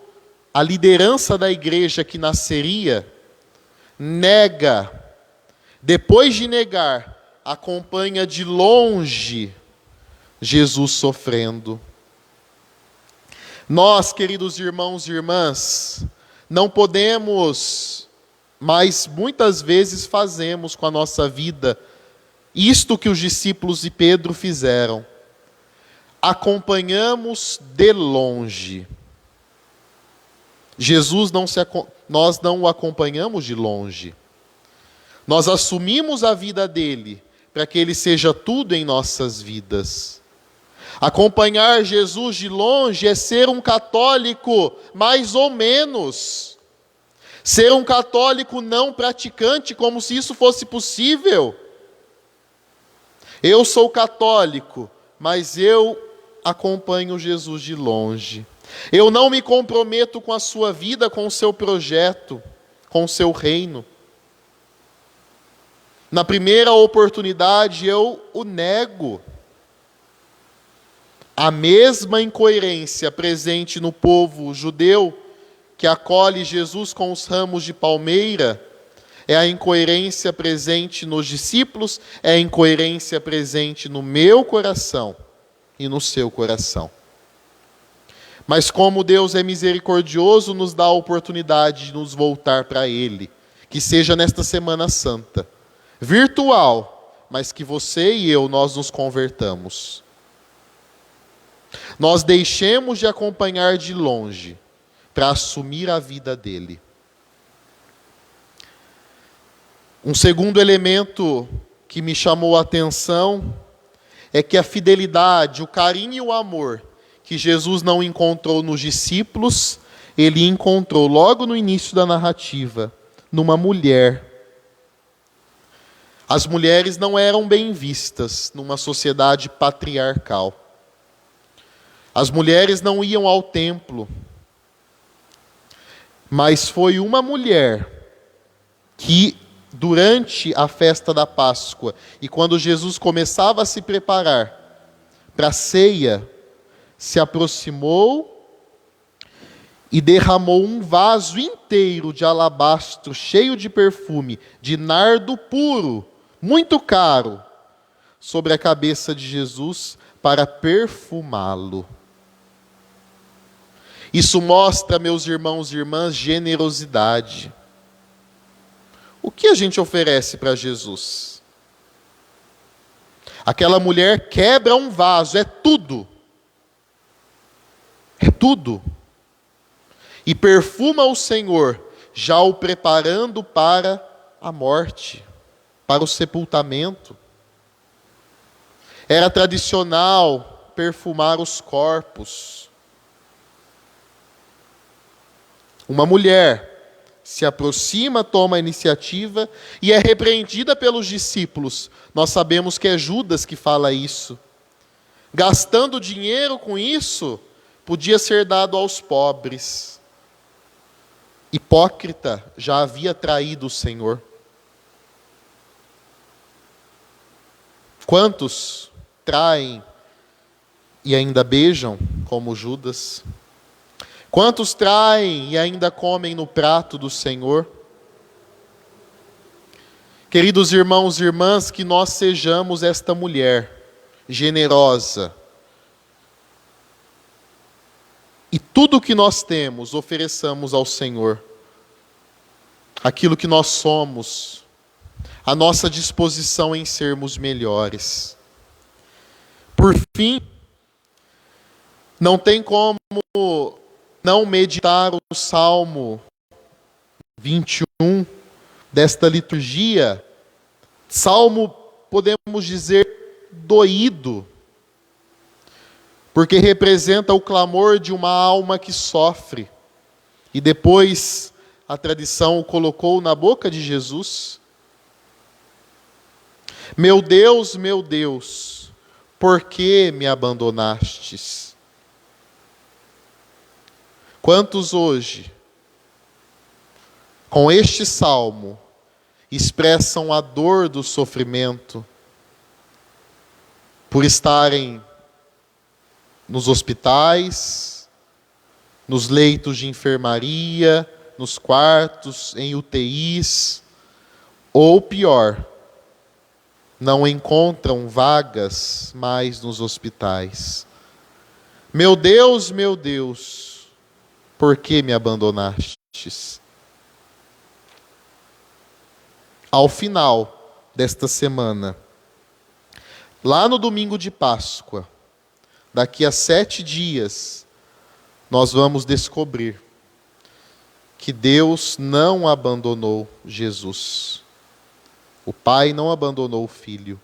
a liderança da igreja que nasceria, nega, depois de negar, acompanha de longe Jesus sofrendo. Nós, queridos irmãos e irmãs, não podemos, mas muitas vezes fazemos com a nossa vida isto que os discípulos de Pedro fizeram. Acompanhamos de longe. Nós não o acompanhamos de longe. Nós assumimos a vida dele para que ele seja tudo em nossas vidas. Acompanhar Jesus de longe é ser um católico, mais ou menos. Ser um católico não praticante, como se isso fosse possível. Eu sou católico, mas eu acompanho Jesus de longe. Eu não me comprometo com a sua vida, com o seu projeto, com o seu reino. Na primeira oportunidade eu o nego. A mesma incoerência presente no povo judeu, que acolhe Jesus com os ramos de palmeira, é a incoerência presente nos discípulos, é a incoerência presente no meu coração e no seu coração. Mas como Deus é misericordioso, nos dá a oportunidade de nos voltar para Ele, que seja nesta Semana Santa, virtual, mas que você e eu, nós nos convertamos. Nós deixemos de acompanhar de longe, para assumir a vida dele. Um segundo elemento que me chamou a atenção é que a fidelidade, o carinho e o amor que Jesus não encontrou nos discípulos, ele encontrou logo no início da narrativa, numa mulher. As mulheres não eram bem vistas numa sociedade patriarcal. As mulheres não iam ao templo, mas foi uma mulher que, durante a festa da Páscoa, e quando Jesus começava a se preparar para a ceia, se aproximou e derramou um vaso inteiro de alabastro, cheio de perfume, de nardo puro, muito caro, sobre a cabeça de Jesus para perfumá-lo. Isso mostra, meus irmãos e irmãs, generosidade. O que a gente oferece para Jesus? Aquela mulher quebra um vaso, é tudo. É tudo. E perfuma o Senhor, já o preparando para a morte, para o sepultamento. Era tradicional perfumar os corpos. Uma mulher se aproxima, toma a iniciativa e é repreendida pelos discípulos. Nós sabemos que é Judas que fala isso. Gastando dinheiro com isso, podia ser dado aos pobres. Hipócrita, já havia traído o Senhor. Quantos traem e ainda beijam, como Judas? Quantos traem e ainda comem no prato do Senhor? Queridos irmãos e irmãs, que nós sejamos esta mulher generosa. E tudo o que nós temos, ofereçamos ao Senhor. Aquilo que nós somos, a nossa disposição em sermos melhores. Por fim, não tem como não meditar o Salmo 21 desta liturgia. Salmo, podemos dizer, doído, porque representa o clamor de uma alma que sofre. E depois a tradição o colocou na boca de Jesus. Meu Deus, por que me abandonastes? Quantos hoje, com este salmo, expressam a dor do sofrimento, por estarem nos hospitais, nos leitos de enfermaria, nos quartos, em UTIs, ou pior, não encontram vagas mais nos hospitais. Meu Deus, por que me abandonastes? Ao final desta semana, lá no domingo de Páscoa, daqui a 7 dias, nós vamos descobrir que Deus não abandonou Jesus. O Pai não abandonou o Filho.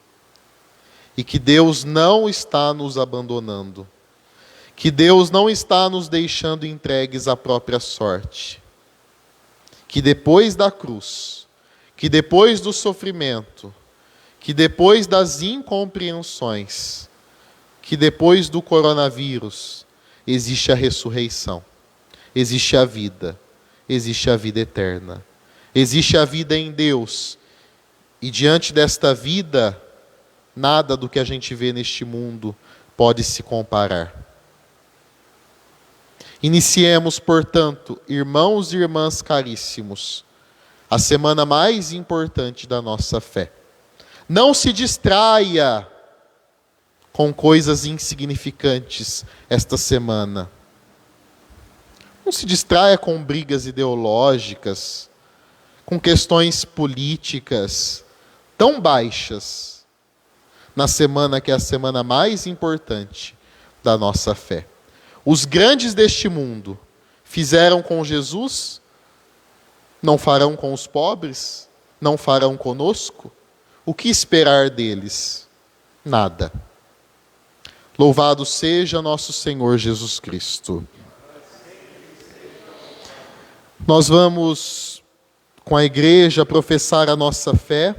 E que Deus não está nos abandonando. Que Deus não está nos deixando entregues à própria sorte. Que depois da cruz, que depois do sofrimento, que depois das incompreensões, que depois do coronavírus, existe a ressurreição, existe a vida eterna, existe a vida em Deus. E diante desta vida, nada do que a gente vê neste mundo pode se comparar. Iniciemos, portanto, irmãos e irmãs caríssimos, a semana mais importante da nossa fé. Não se distraia com coisas insignificantes esta semana. Não se distraia com brigas ideológicas, com questões políticas tão baixas, na semana que é a semana mais importante da nossa fé. Os grandes deste mundo fizeram com Jesus, não farão com os pobres, não farão conosco. O que esperar deles? Nada. Louvado seja nosso Senhor Jesus Cristo. Nós vamos, com a igreja, professar a nossa fé.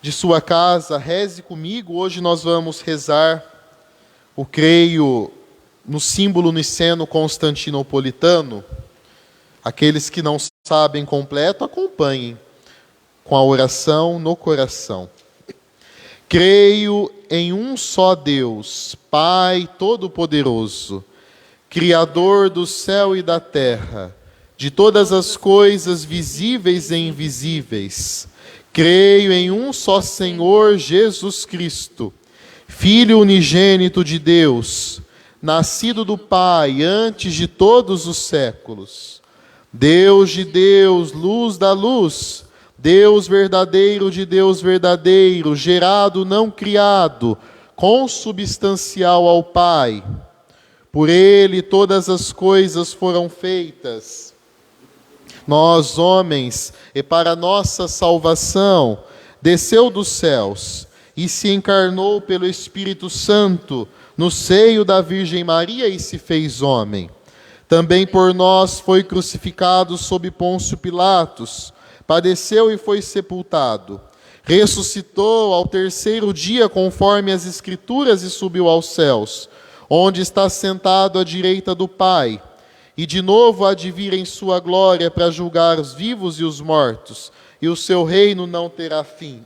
De sua casa, reze comigo. Hoje nós vamos rezar o creio no símbolo niceno constantinopolitano. Aqueles que não sabem completo, acompanhem com a oração no coração. Creio em um só Deus, Pai Todo-Poderoso, Criador do céu e da terra, de todas as coisas visíveis e invisíveis. Creio em um só Senhor Jesus Cristo, Filho unigênito de Deus, nascido do Pai antes de todos os séculos. Deus de Deus, luz da luz, Deus verdadeiro de Deus verdadeiro, gerado, não criado, consubstancial ao Pai. Por Ele todas as coisas foram feitas. Nós, homens, e para nossa salvação, desceu dos céus e se encarnou pelo Espírito Santo no seio da Virgem Maria e se fez homem. Também por nós foi crucificado sob Pôncio Pilatos, padeceu e foi sepultado. Ressuscitou ao terceiro dia, conforme as Escrituras, e subiu aos céus, onde está sentado à direita do Pai. E de novo há de vir em sua glória para julgar os vivos e os mortos, e o seu reino não terá fim.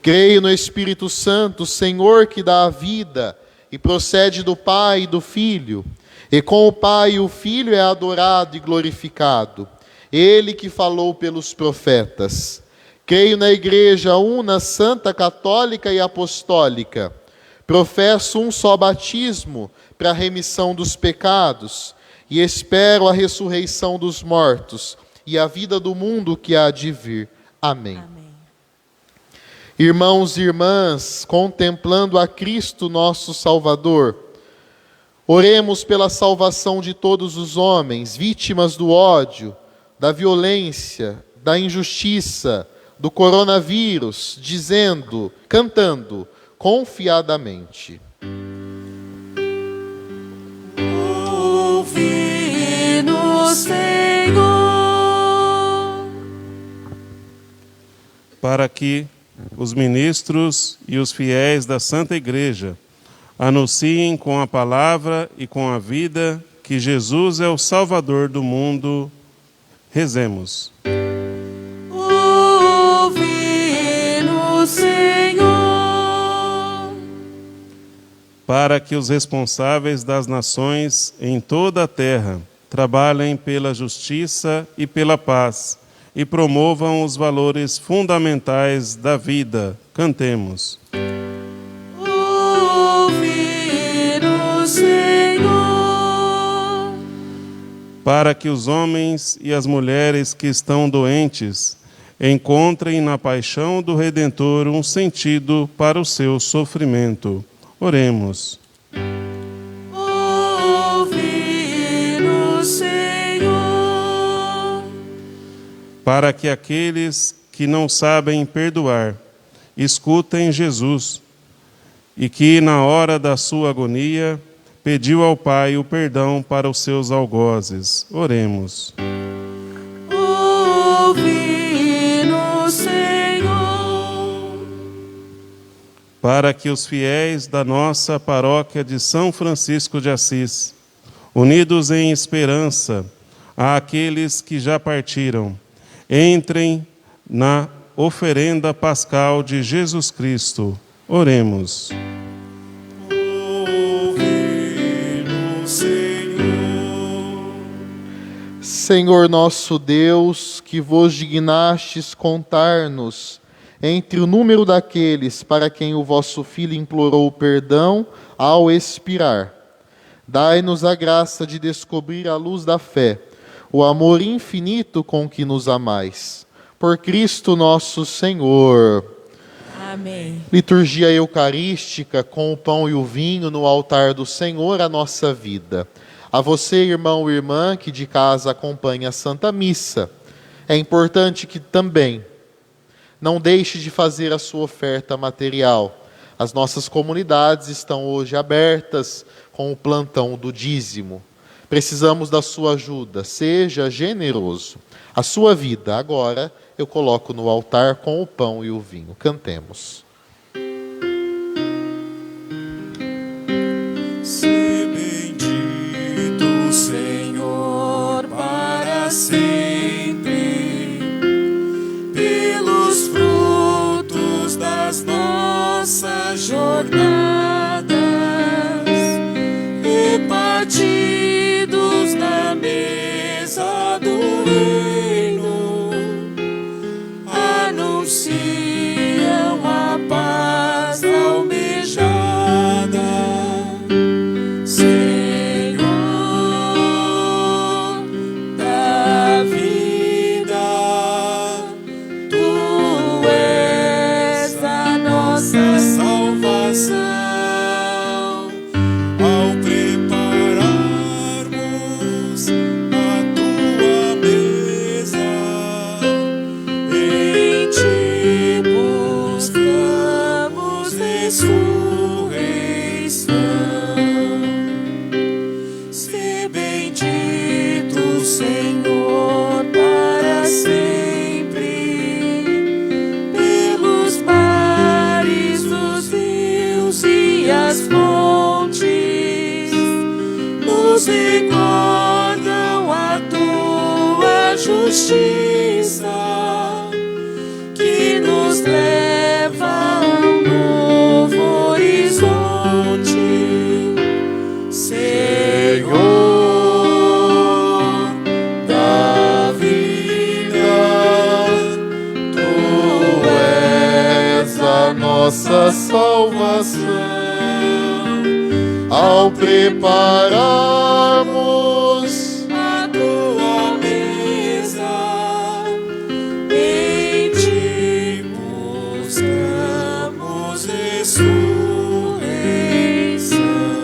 Creio no Espírito Santo, Senhor, que dá a vida, e procede do Pai e do Filho, e com o Pai e o Filho é adorado e glorificado. Ele que falou pelos profetas. Creio na Igreja una, santa, católica e apostólica. Professo um só batismo para a remissão dos pecados e espero a ressurreição dos mortos e a vida do mundo que há de vir. Amém. Amém. Irmãos e irmãs, contemplando a Cristo nosso Salvador, oremos pela salvação de todos os homens, vítimas do ódio, da violência, da injustiça, do coronavírus, dizendo, cantando confiadamente. Ouve-nos, Senhor. Para que os ministros e os fiéis da Santa Igreja anunciem com a palavra e com a vida que Jesus é o Salvador do mundo, rezemos. Ouve-nos, Senhor. Para que os responsáveis das nações em toda a terra trabalhem pela justiça e pela paz e promovam os valores fundamentais da vida. Cantemos. Ouve-nos, Senhor. Para que os homens e as mulheres que estão doentes encontrem na paixão do Redentor um sentido para o seu sofrimento. Oremos. Ouve-nos, Senhor. Para que aqueles que não sabem perdoar escutem Jesus e que, na hora da sua agonia, pediu ao Pai o perdão para os seus algozes. Oremos. Ouve-nos, Senhor. Para que os fiéis da nossa paróquia de São Francisco de Assis, unidos em esperança àqueles que já partiram, entrem na oferenda pascal de Jesus Cristo. Oremos. Ouve-nos, Senhor. Senhor nosso Deus, que vos dignastes contar-nos entre o número daqueles para quem o vosso Filho implorou perdão ao expirar, dai-nos a graça de descobrir à luz da fé o amor infinito com que nos amais. Por Cristo nosso Senhor. Amém. Liturgia eucarística com o pão e o vinho no altar do Senhor, a nossa vida. A você, irmão e irmã, que de casa acompanha a Santa Missa, é importante que também não deixe de fazer a sua oferta material. As nossas comunidades estão hoje abertas com o plantão do dízimo. Precisamos da sua ajuda, seja generoso. A sua vida, agora, eu coloco no altar com o pão e o vinho. Cantemos. Se bendito, Senhor, para sempre, pelos frutos das nossas jornadas, repartidos na mesa do reino, anunciam a paz almejada. Senhor da vida, Tu és a nossa salvação. Ao prepararmos a Tua mesa, em Ti justiça que nos leva a um novo horizonte, Senhor da vida, Tu és a nossa salvação. Ao prepararmos a tua mesa, em ti buscamos ressurreição.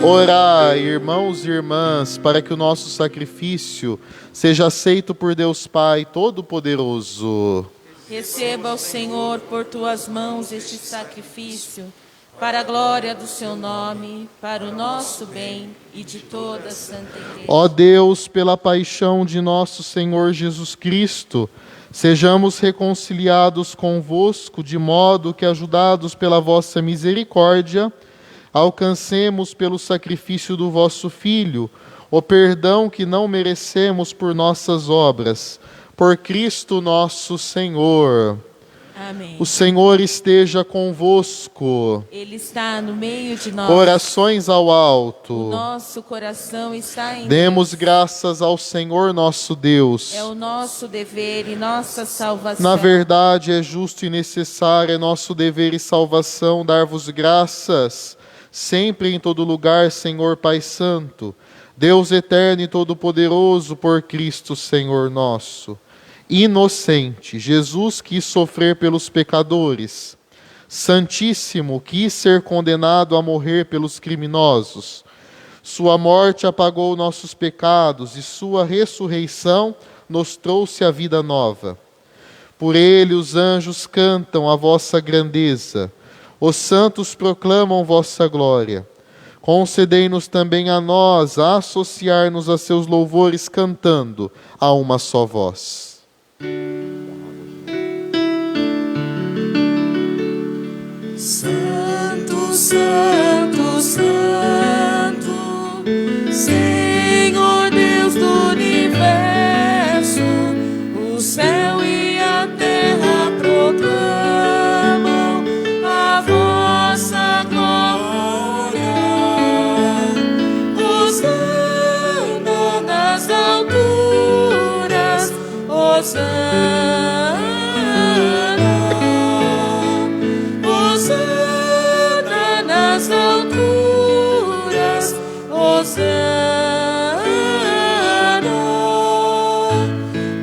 Orai, irmãos e irmãs, para que o nosso sacrifício seja aceito por Deus Pai Todo-Poderoso. Receba o Senhor por tuas mãos este sacrifício, para a glória do seu nome, para o nosso bem e de toda a Santa Igreja. Ó Deus, pela paixão de nosso Senhor Jesus Cristo, sejamos reconciliados convosco, de modo que, ajudados pela vossa misericórdia, alcancemos pelo sacrifício do vosso Filho o perdão que não merecemos por nossas obras. Por Cristo nosso Senhor. Amém. O Senhor esteja convosco. Ele está no meio de nós. Corações ao alto. O nosso coração está em Demos Deus. graças ao Senhor nosso Deus. É o nosso dever e nossa salvação. Na verdade, é justo e necessário, é nosso dever e salvação dar-vos graças, sempre e em todo lugar, Senhor Pai Santo, Deus eterno e todo-poderoso, por Cristo, Senhor nosso. Inocente, Jesus quis sofrer pelos pecadores. Santíssimo, quis ser condenado a morrer pelos criminosos. Sua morte apagou nossos pecados e sua ressurreição nos trouxe a vida nova. Por ele os anjos cantam a vossa grandeza, os santos proclamam vossa glória. Concedei-nos também a nós a associar-nos a seus louvores cantando a uma só voz. Santo, Santo, Santo, Senhor Deus do universo, o céu e a terra proclamam a vossa glória. Hosana nas alturas, Hosana. Nas alturas, Hosana.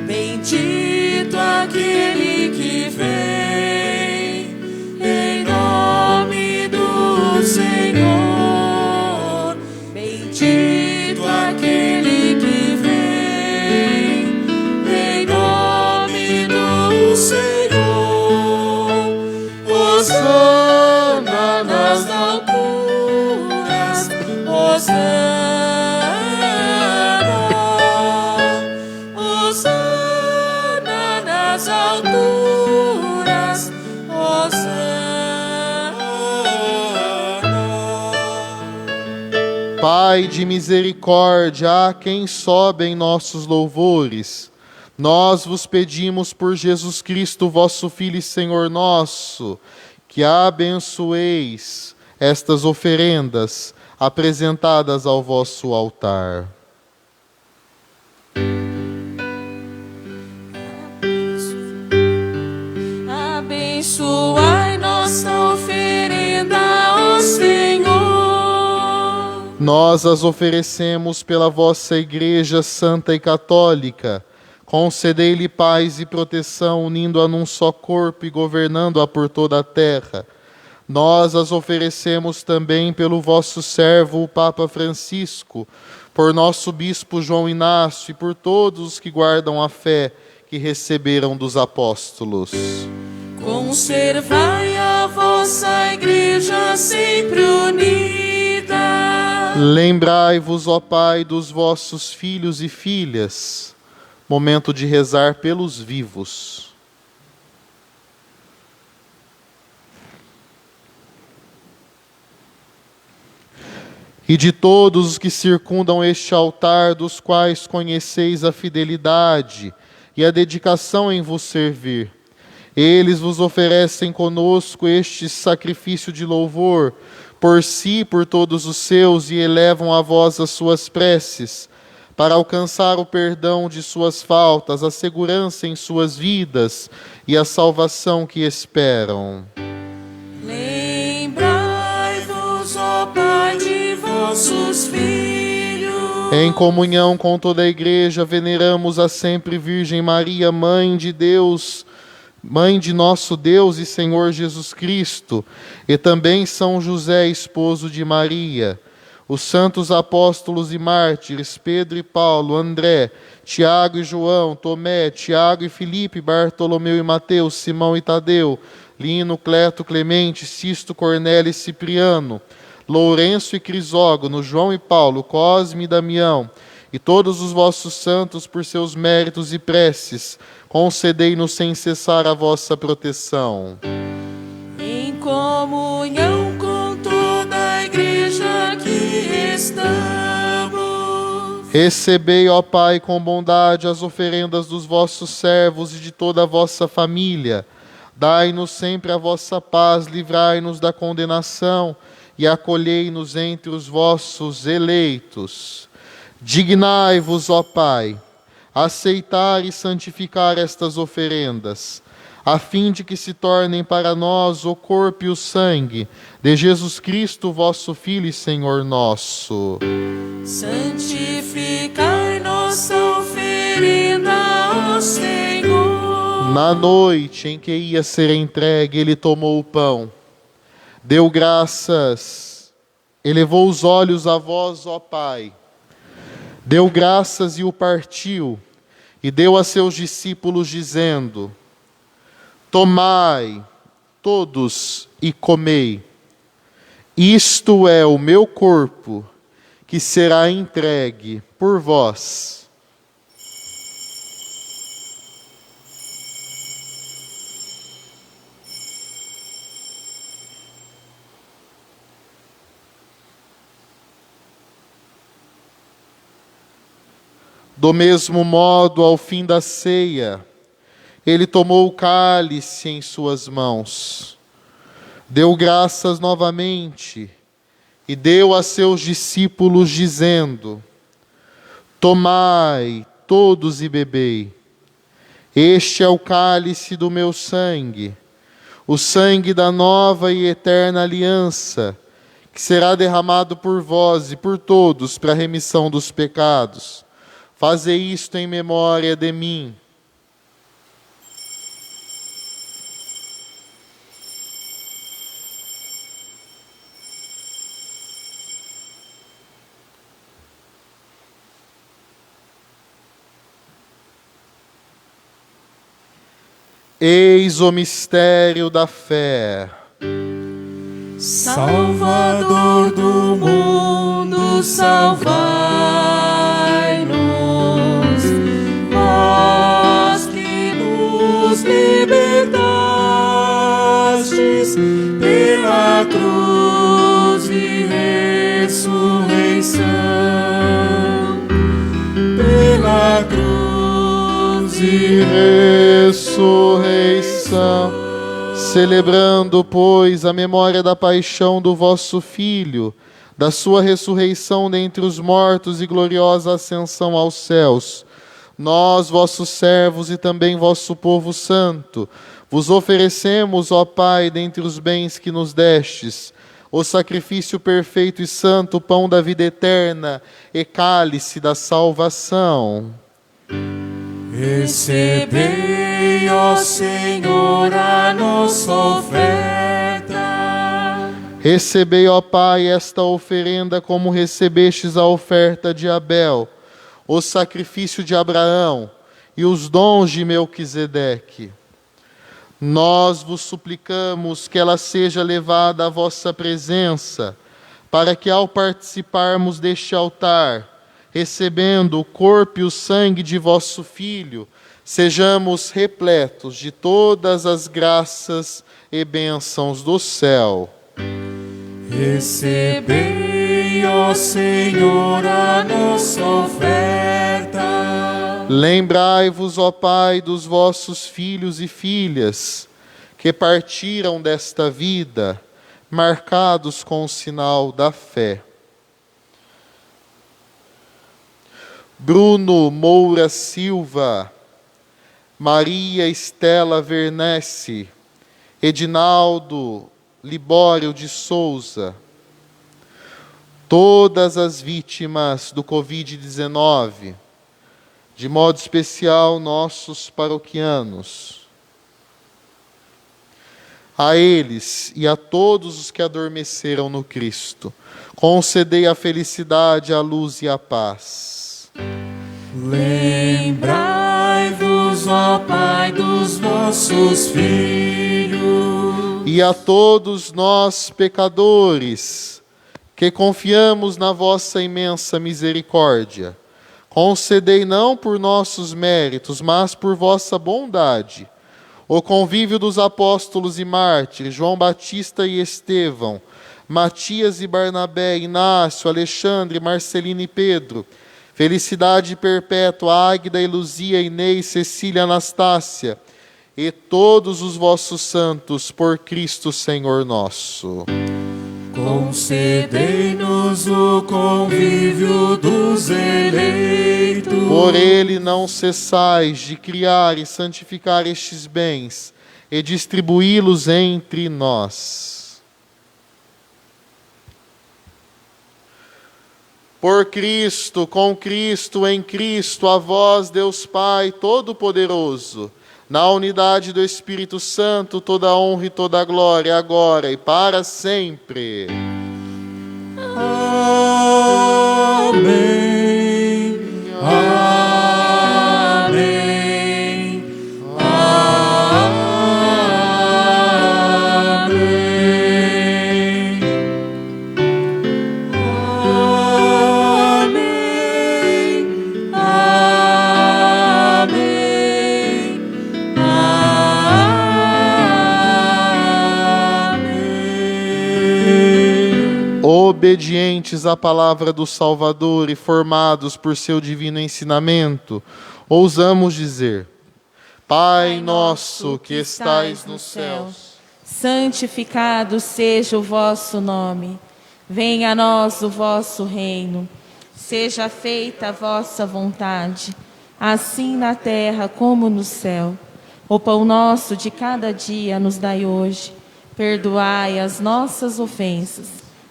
Bendito aquele que vem em nome do Senhor. Bendito aquele que vem em nome do Senhor. Hosana nas alturas, Hosana, Hosana nas alturas, Hosana. Pai de misericórdia, a quem sobem nossos louvores, nós vos pedimos por Jesus Cristo, vosso Filho e Senhor nosso, que abençoeis estas oferendas apresentadas ao vosso altar. Abençoai nossa oferenda ao Senhor. Nós as oferecemos pela vossa Igreja Santa e Católica. Concedei-lhe paz e proteção, unindo-a num só corpo e governando-a por toda a terra. Nós as oferecemos também pelo vosso servo, o Papa Francisco, por nosso bispo João Inácio e por todos os que guardam a fé que receberam dos apóstolos. Conservai a vossa Igreja sempre unida. Lembrai-vos, ó Pai, dos vossos filhos e filhas. Momento de rezar pelos vivos. E de todos os que circundam este altar, dos quais conheceis a fidelidade e a dedicação em vos servir. Eles vos oferecem conosco este sacrifício de louvor, por si e por todos os seus, e elevam a vós as suas preces, para alcançar o perdão de suas faltas, a segurança em suas vidas e a salvação que esperam. Lembrai-vos, ó Pai, de vossos filhos. Em comunhão com toda a Igreja, veneramos a sempre Virgem Maria, Mãe de Deus, Mãe de nosso Deus e Senhor Jesus Cristo, e também São José, esposo de Maria, os santos apóstolos e mártires, Pedro e Paulo, André, Tiago e João, Tomé, Tiago e Filipe, Bartolomeu e Mateus, Simão e Tadeu, Lino, Cleto, Clemente, Sisto, Cornélio e Cipriano, Lourenço e Crisógono, João e Paulo, Cosme e Damião, e todos os vossos santos, por seus méritos e preces, concedei-nos sem cessar a vossa proteção. Em comunhão com toda a Igreja que estamos. Recebei, ó Pai, com bondade as oferendas dos vossos servos e de toda a vossa família. Dai-nos sempre a vossa paz, livrai-nos da condenação e acolhei-nos entre os vossos eleitos. Dignai-vos, ó Pai, aceitar e santificar estas oferendas, a fim de que se tornem para nós o corpo e o sangue de Jesus Cristo, vosso Filho e Senhor nosso. Santificai nossa oferenda ao Senhor. Na noite em que ia ser entregue, ele tomou o pão, deu graças, elevou os olhos a vós, ó Pai, deu graças e o partiu, e deu a seus discípulos, dizendo: tomai todos e comei. Isto é o meu corpo, que será entregue por vós. Do mesmo modo, ao fim da ceia, ele tomou o cálice em suas mãos, deu graças novamente e deu a seus discípulos, dizendo: tomai todos e bebei. Este é o cálice do meu sangue, o sangue da nova e eterna aliança, que será derramado por vós e por todos para a remissão dos pecados. Fazei isto em memória de mim. Eis o mistério da fé. Salvador do mundo, salvai-nos. Vós que nos libertastes pela cruz e ressurreição, pela cruz e ressurreição. Celebrando, pois, a memória da paixão do vosso Filho, da sua ressurreição dentre os mortos e gloriosa ascensão aos céus, nós, vossos servos e também vosso povo santo, vos oferecemos, ó Pai, dentre os bens que nos destes, o sacrifício perfeito e santo, o pão da vida eterna e cálice da salvação. Recebei, ó Senhor, a nossa oferta. Recebei, ó Pai, esta oferenda como recebestes a oferta de Abel, o sacrifício de Abraão e os dons de Melquisedeque. Nós vos suplicamos que ela seja levada à vossa presença, para que ao participarmos deste altar, recebendo o corpo e o sangue de vosso Filho, sejamos repletos de todas as graças e bênçãos do céu. Recebei, ó Senhor, a nossa oferta. Lembrai-vos, ó Pai, dos vossos filhos e filhas, que partiram desta vida, marcados com o sinal da fé. Bruno Moura Silva, Maria Estela Vernesse, Edinaldo Libório de Souza, todas as vítimas do Covid-19, de modo especial nossos paroquianos. A eles e a todos os que adormeceram no Cristo, concedei a felicidade, a luz e a paz. Lembrai-vos, ó Pai, dos vossos filhos. E a todos nós, pecadores, que confiamos na vossa imensa misericórdia, concedei não por nossos méritos, mas por vossa bondade, o convívio dos apóstolos e mártires, João Batista e Estevão, Matias e Barnabé, Inácio, Alexandre, Marcelino e Pedro, felicidade perpétua, Águida e Luzia, Inês, Cecília, Anastácia, e todos os vossos santos, por Cristo Senhor nosso. Concedei-nos o convívio dos eleitos. Por ele não cessais de criar e santificar estes bens, e distribuí-los entre nós. Por Cristo, com Cristo, em Cristo, a vós, Deus Pai Todo-Poderoso, na unidade do Espírito Santo, toda a honra e toda a glória, agora e para sempre. Amém. Amém. Amém. Obedientes à palavra do Salvador e formados por seu divino ensinamento, ousamos dizer: Pai nosso que estais nos céus, santificado seja o vosso nome. Venha a nós o vosso reino. Seja feita a vossa vontade, assim na terra como no céu. O pão nosso de cada dia nos dai hoje. Perdoai as nossas ofensas,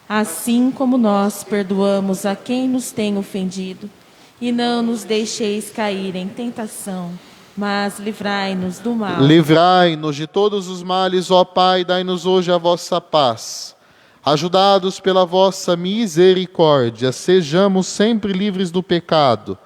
assim como nós perdoamos a quem nos tem ofendido. E não nos deixeis cair em tentação, mas livrai-nos do mal. livrai-nos de todos os males, ó Pai, dai-nos hoje a vossa paz. Ajudados pela vossa misericórdia, sejamos sempre livres do pecado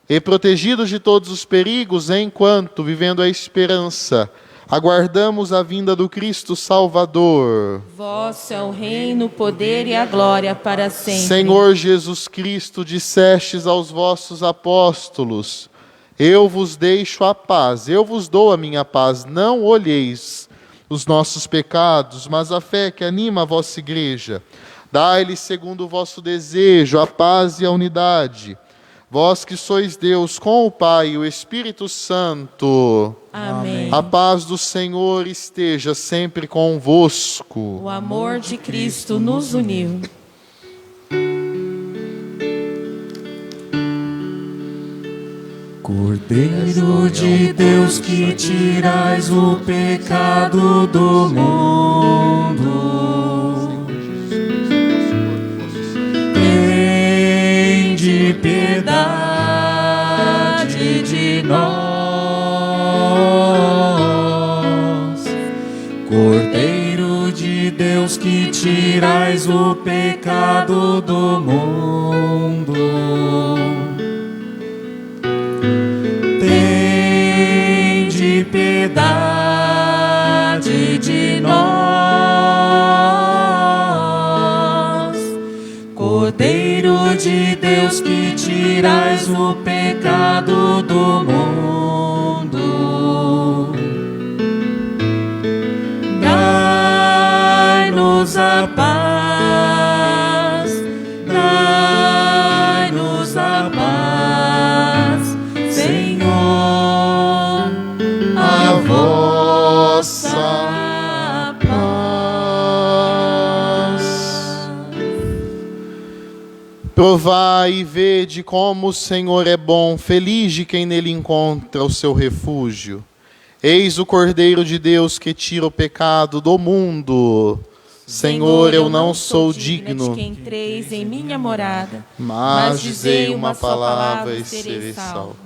e protegidos de todos os perigos, enquanto, vivendo a esperança, aguardamos a vinda do Cristo Salvador. Vosso é o reino, o poder e a glória para sempre. Senhor Jesus Cristo, dissestes aos vossos apóstolos: eu vos deixo a paz, eu vos dou a minha paz. Não olheis os nossos pecados, mas a fé que anima a vossa igreja. Dai-lhes, segundo o vosso desejo, a paz e a unidade. Vós que sois Deus com o Pai e o Espírito Santo. Amém. A paz do Senhor esteja sempre convosco. O amor de Cristo nos uniu. Cordeiro de Deus que tirais o pecado do mundo, tende piedade de nós. Cordeiro de Deus que tirais o pecado do mundo, tende piedade de nós. Cordeiro de Deus que tirais o pecado do mundo, dai-nos a paz, dai-nos a paz, Senhor. Provai e vede como o Senhor é bom, feliz de quem nele encontra o seu refúgio. Eis o Cordeiro de Deus que tira o pecado do mundo. Senhor, eu não sou digno de que entreis em minha morada, mas dizei uma palavra e serei salvo.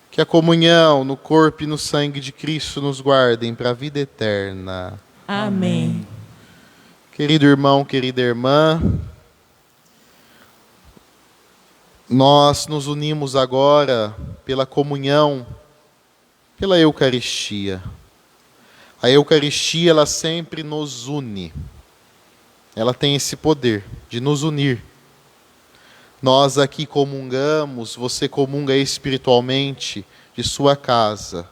Que a comunhão no corpo e no sangue de Cristo nos guardem para a vida eterna. Amém. Querido irmão, querida irmã, nós nos unimos agora pela comunhão, pela Eucaristia. A Eucaristia, ela sempre nos une. Ela tem esse poder de nos unir. Nós aqui comungamos, você comunga espiritualmente de sua casa.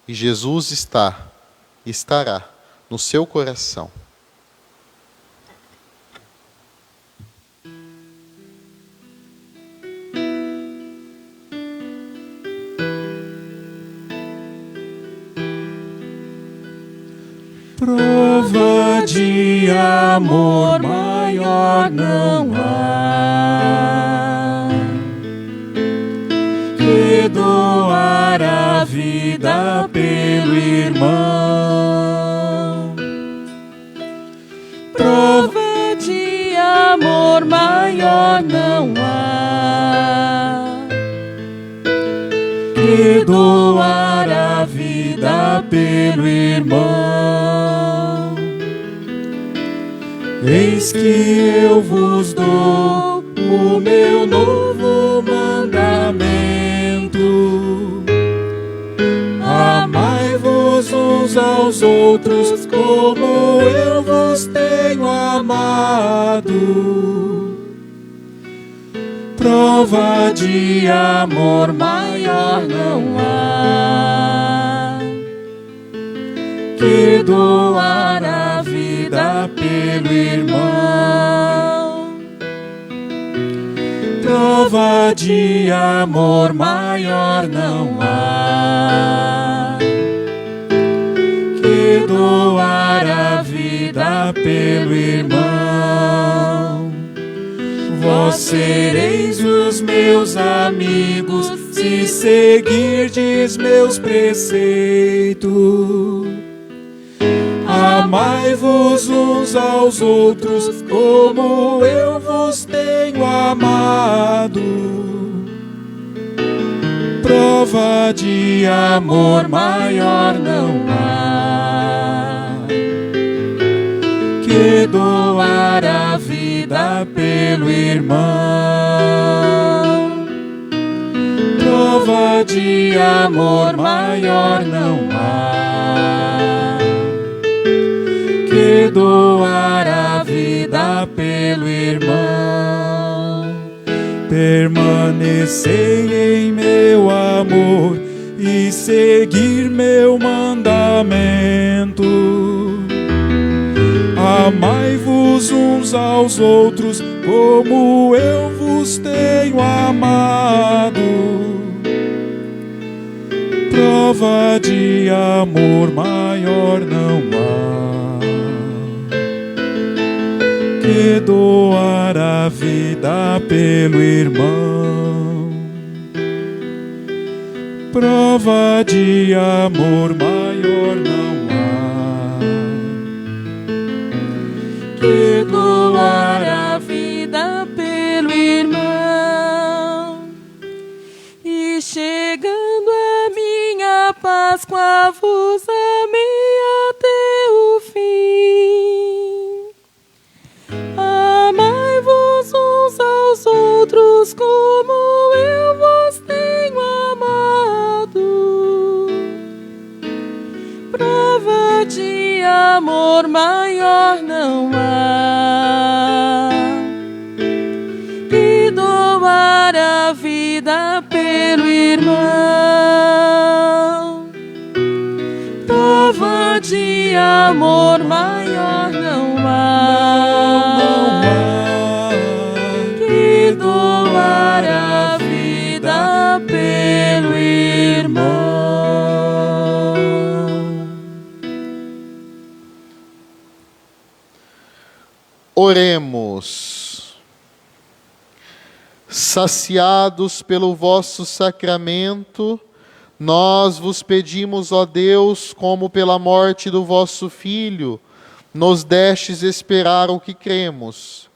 E Jesus estará no seu coração. Prova de amor maior não há que doar a vida pelo irmão. Prova de amor maior não há que doar a vida pelo irmão. Eis que eu vos dou o meu novo mandamento: amai-vos uns aos outros como eu vos tenho amado. Prova de amor maior não há que doar a vida pelo irmão. Prova de amor maior não há que doar a vida pelo irmão. Vós sereis os meus amigos se seguirdes meus preceitos. Amai-vos uns aos outros como eu vos tenho amado. Prova de amor maior não há que doar a vida pelo irmão. Prova de amor maior não há que doar a vida pelo irmão. Permanecei em meu amor e seguir meu mandamento. Amai-vos uns aos outros como eu vos tenho amado. Prova de amor maior não há que doar a vida pelo irmão. Prova de amor maior não há que doar a vida pelo irmão. E chegando a minha Páscoa vos amei até o fim. Amai-vos uns aos outros como eu vos tenho amado. Prova de amor maior não há que doar a vida pelo irmão. Prova de amor maior não há que doar a vida pelo irmão. Oremos. Saciados pelo vosso sacramento, nós vos pedimos, ó Deus, como pela morte do vosso Filho, nos destes esperar o que cremos.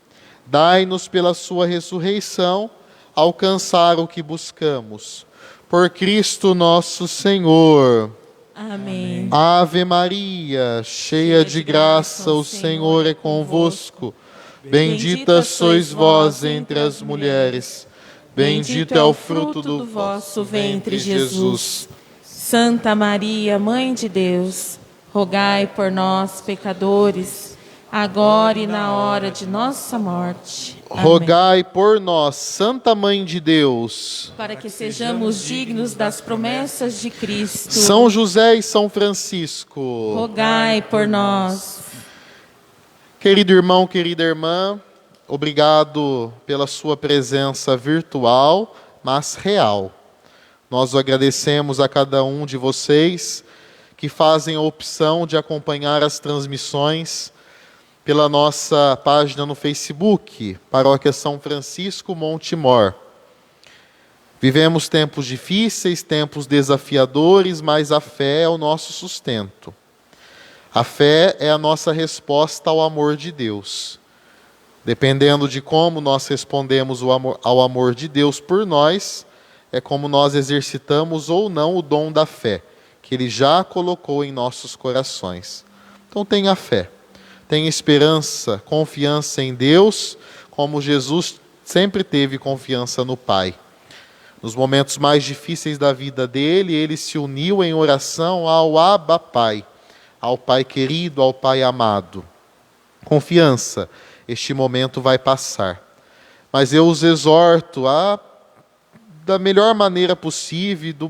Dai-nos pela sua ressurreição, alcançar o que buscamos. Por Cristo nosso Senhor. Amém. Ave Maria, cheia de graça, o Senhor é convosco. Bendita sois vós entre as mulheres. Bendito é o fruto do vosso ventre, Jesus. Santa Maria, Mãe de Deus, rogai por nós, pecadores, agora e na hora de nossa morte. Amém. Rogai por nós, Santa Mãe de Deus, para que sejamos dignos das promessas de Cristo. São José e São Francisco, rogai por nós. Querido irmão, querida irmã, obrigado pela sua presença virtual, mas real. Nós agradecemos a cada um de vocês que fazem a opção de acompanhar as transmissões pela nossa página no Facebook, Paróquia São Francisco Montemor. Vivemos tempos difíceis, tempos desafiadores, mas a fé é o nosso sustento. A fé é a nossa resposta ao amor de Deus. Dependendo de como nós respondemos ao amor de Deus por nós, é como nós exercitamos ou não o dom da fé, que Ele já colocou em nossos corações. Então tenha fé, tenha esperança, confiança em Deus, como Jesus sempre teve confiança no Pai. Nos momentos mais difíceis da vida dele, ele se uniu em oração ao Abba Pai, ao Pai querido, ao Pai amado. Confiança, este momento vai passar. Mas eu os exorto a, da melhor maneira possível,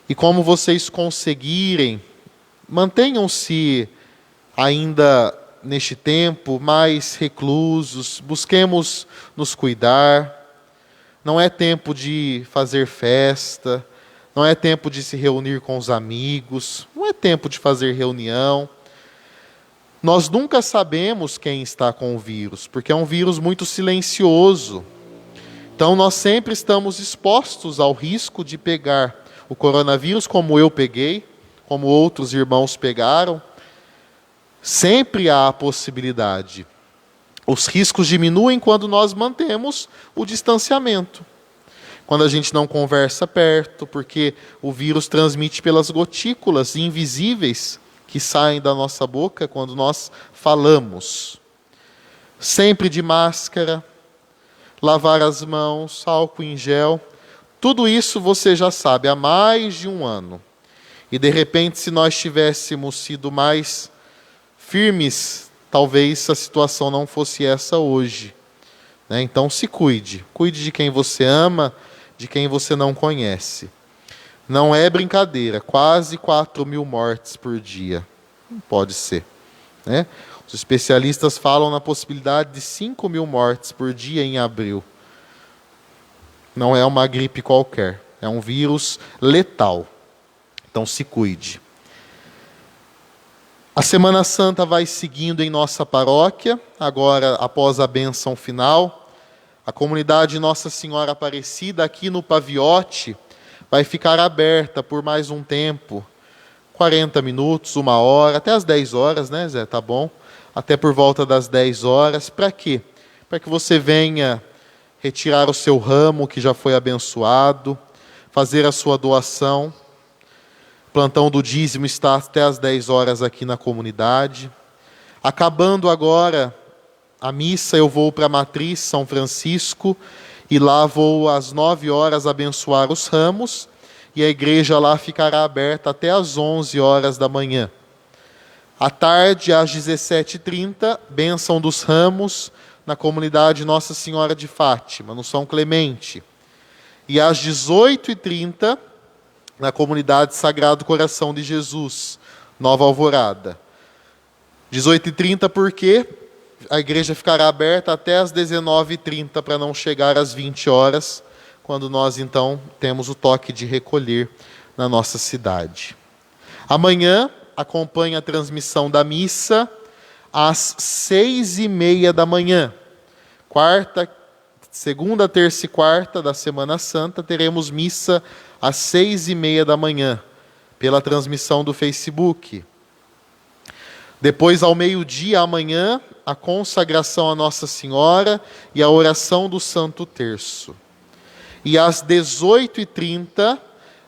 e como vocês conseguirem, mantenham-se ainda neste tempo mais reclusos, busquemos nos cuidar. Não é tempo de fazer festa, não é tempo de se reunir com os amigos, não é tempo de fazer reunião. Nós nunca sabemos quem está com o vírus, porque é um vírus muito silencioso. Então nós sempre estamos expostos ao risco de pegar o coronavírus, como eu peguei, como outros irmãos pegaram. Sempre há a possibilidade. Os riscos diminuem quando nós mantemos o distanciamento. Quando a gente não conversa perto, porque o vírus transmite pelas gotículas invisíveis que saem da nossa boca quando nós falamos. Sempre de máscara, lavar as mãos, álcool em gel. Tudo isso você já sabe há mais de um ano. E de repente, se nós tivéssemos sido mais firmes, talvez a situação não fosse essa hoje. Então se cuide. Cuide de quem você ama, de quem você não conhece. Não é brincadeira, quase 4.000 mortes por dia. Não pode ser. Os especialistas falam na possibilidade de 5.000 mortes por dia em abril. Não é uma gripe qualquer, é um vírus letal. Então se cuide. A Semana Santa vai seguindo em nossa paróquia, agora após a bênção final. A comunidade Nossa Senhora Aparecida aqui no Paviote vai ficar aberta por mais um tempo, 40 minutos, 1 hora, até as 10 horas, né, Zé? Tá bom? Até por volta das 10 horas. Para quê? Para que você venha retirar o seu ramo que já foi abençoado, fazer a sua doação. O plantão do dízimo está até as 10 horas aqui na comunidade. Acabando agora a missa, eu vou para a Matriz São Francisco e lá vou às 9 horas abençoar os ramos e a igreja lá ficará aberta até às 11 horas da manhã. À tarde, às 17h30, bênção dos ramos na comunidade Nossa Senhora de Fátima, no São Clemente. E às 18h30, na comunidade Sagrado Coração de Jesus, Nova Alvorada. 18h30 porque a igreja ficará aberta até às 19h30 para não chegar às 20 horas, quando nós então temos o toque de recolher na nossa cidade. Amanhã acompanhe a transmissão da missa às 6h30 da manhã. Quarta, segunda, terça e quarta da Semana Santa, teremos missa às 6h30 da manhã, pela transmissão do Facebook. Depois, ao meio-dia, amanhã, a consagração a Nossa Senhora e a oração do Santo Terço. E às 18h30,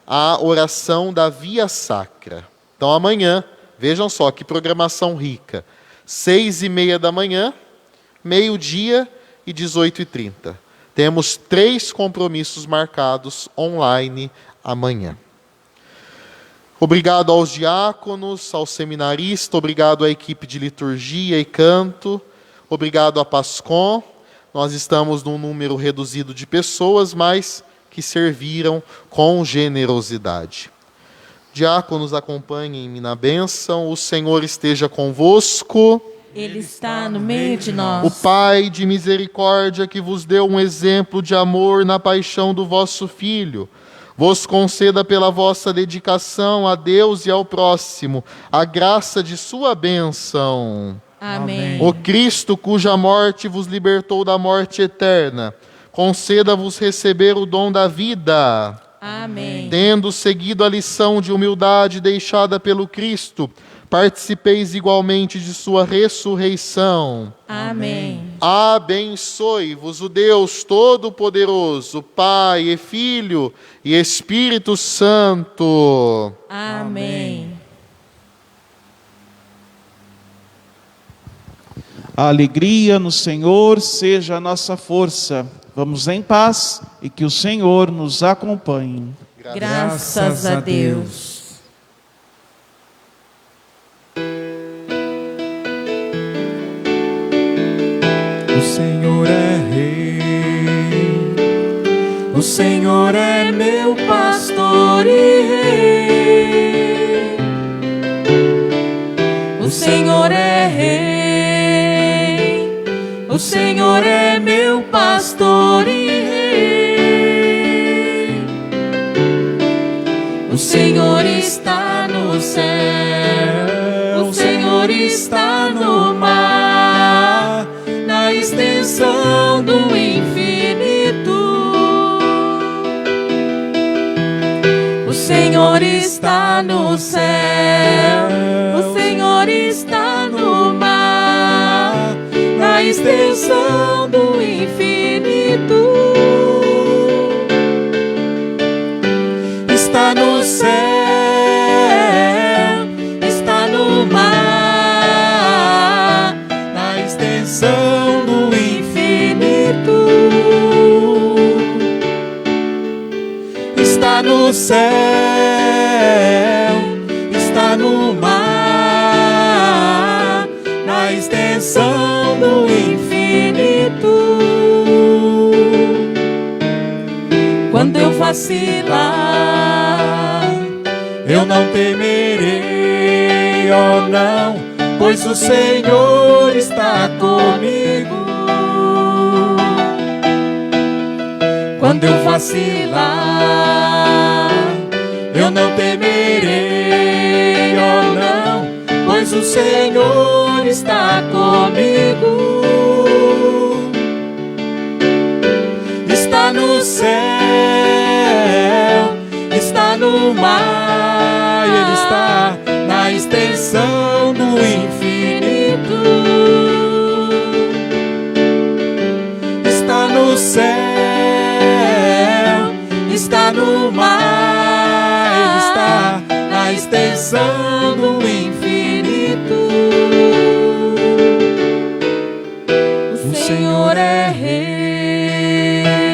a oração da Via Sacra. Então, amanhã, vejam só que programação rica. 6h30 da manhã, meio-dia e 18h30. Temos 3 compromissos marcados online amanhã. Obrigado aos diáconos, ao seminarista, obrigado à equipe de liturgia e canto, obrigado à Pascom. Nós estamos num número reduzido de pessoas, mas que serviram com generosidade. Diáconos, acompanhem-me na bênção. O Senhor esteja convosco. Ele está no meio de nós. O Pai de misericórdia, que vos deu um exemplo de amor na paixão do vosso Filho, vos conceda pela vossa dedicação a Deus e ao próximo a graça de sua bênção. Amém. O Cristo, cuja morte vos libertou da morte eterna, conceda-vos receber o dom da vida. Amém. Tendo seguido a lição de humildade deixada pelo Cristo, participeis igualmente de sua ressurreição. Amém. Abençoe-vos o Deus Todo-Poderoso, Pai e Filho e Espírito Santo. Amém. A alegria no Senhor seja a nossa força. Vamos em paz e que o Senhor nos acompanhe. Graças a Deus. O Senhor é Rei, o Senhor é meu pastor e Rei. O Senhor é Rei, o Senhor é meu pastor e Rei. O Senhor está no céu, o Senhor está no mar, na extensão do infinito. O Senhor está no céu, o Senhor está no mar, na extensão do infinito. Está no céu, está no mar, na extensão do infinito. Está no céu, está no mar, na extensão do infinito. Quando eu vacilar, eu não temerei, oh não, pois o Senhor está comigo. Quando eu vacilar, eu não temerei, oh não, pois o Senhor está comigo. Está no céu, está no mar, Ele está na extensão do infinito. Está no céu, está no mar, Ele está na extensão do infinito. O Senhor é Rei.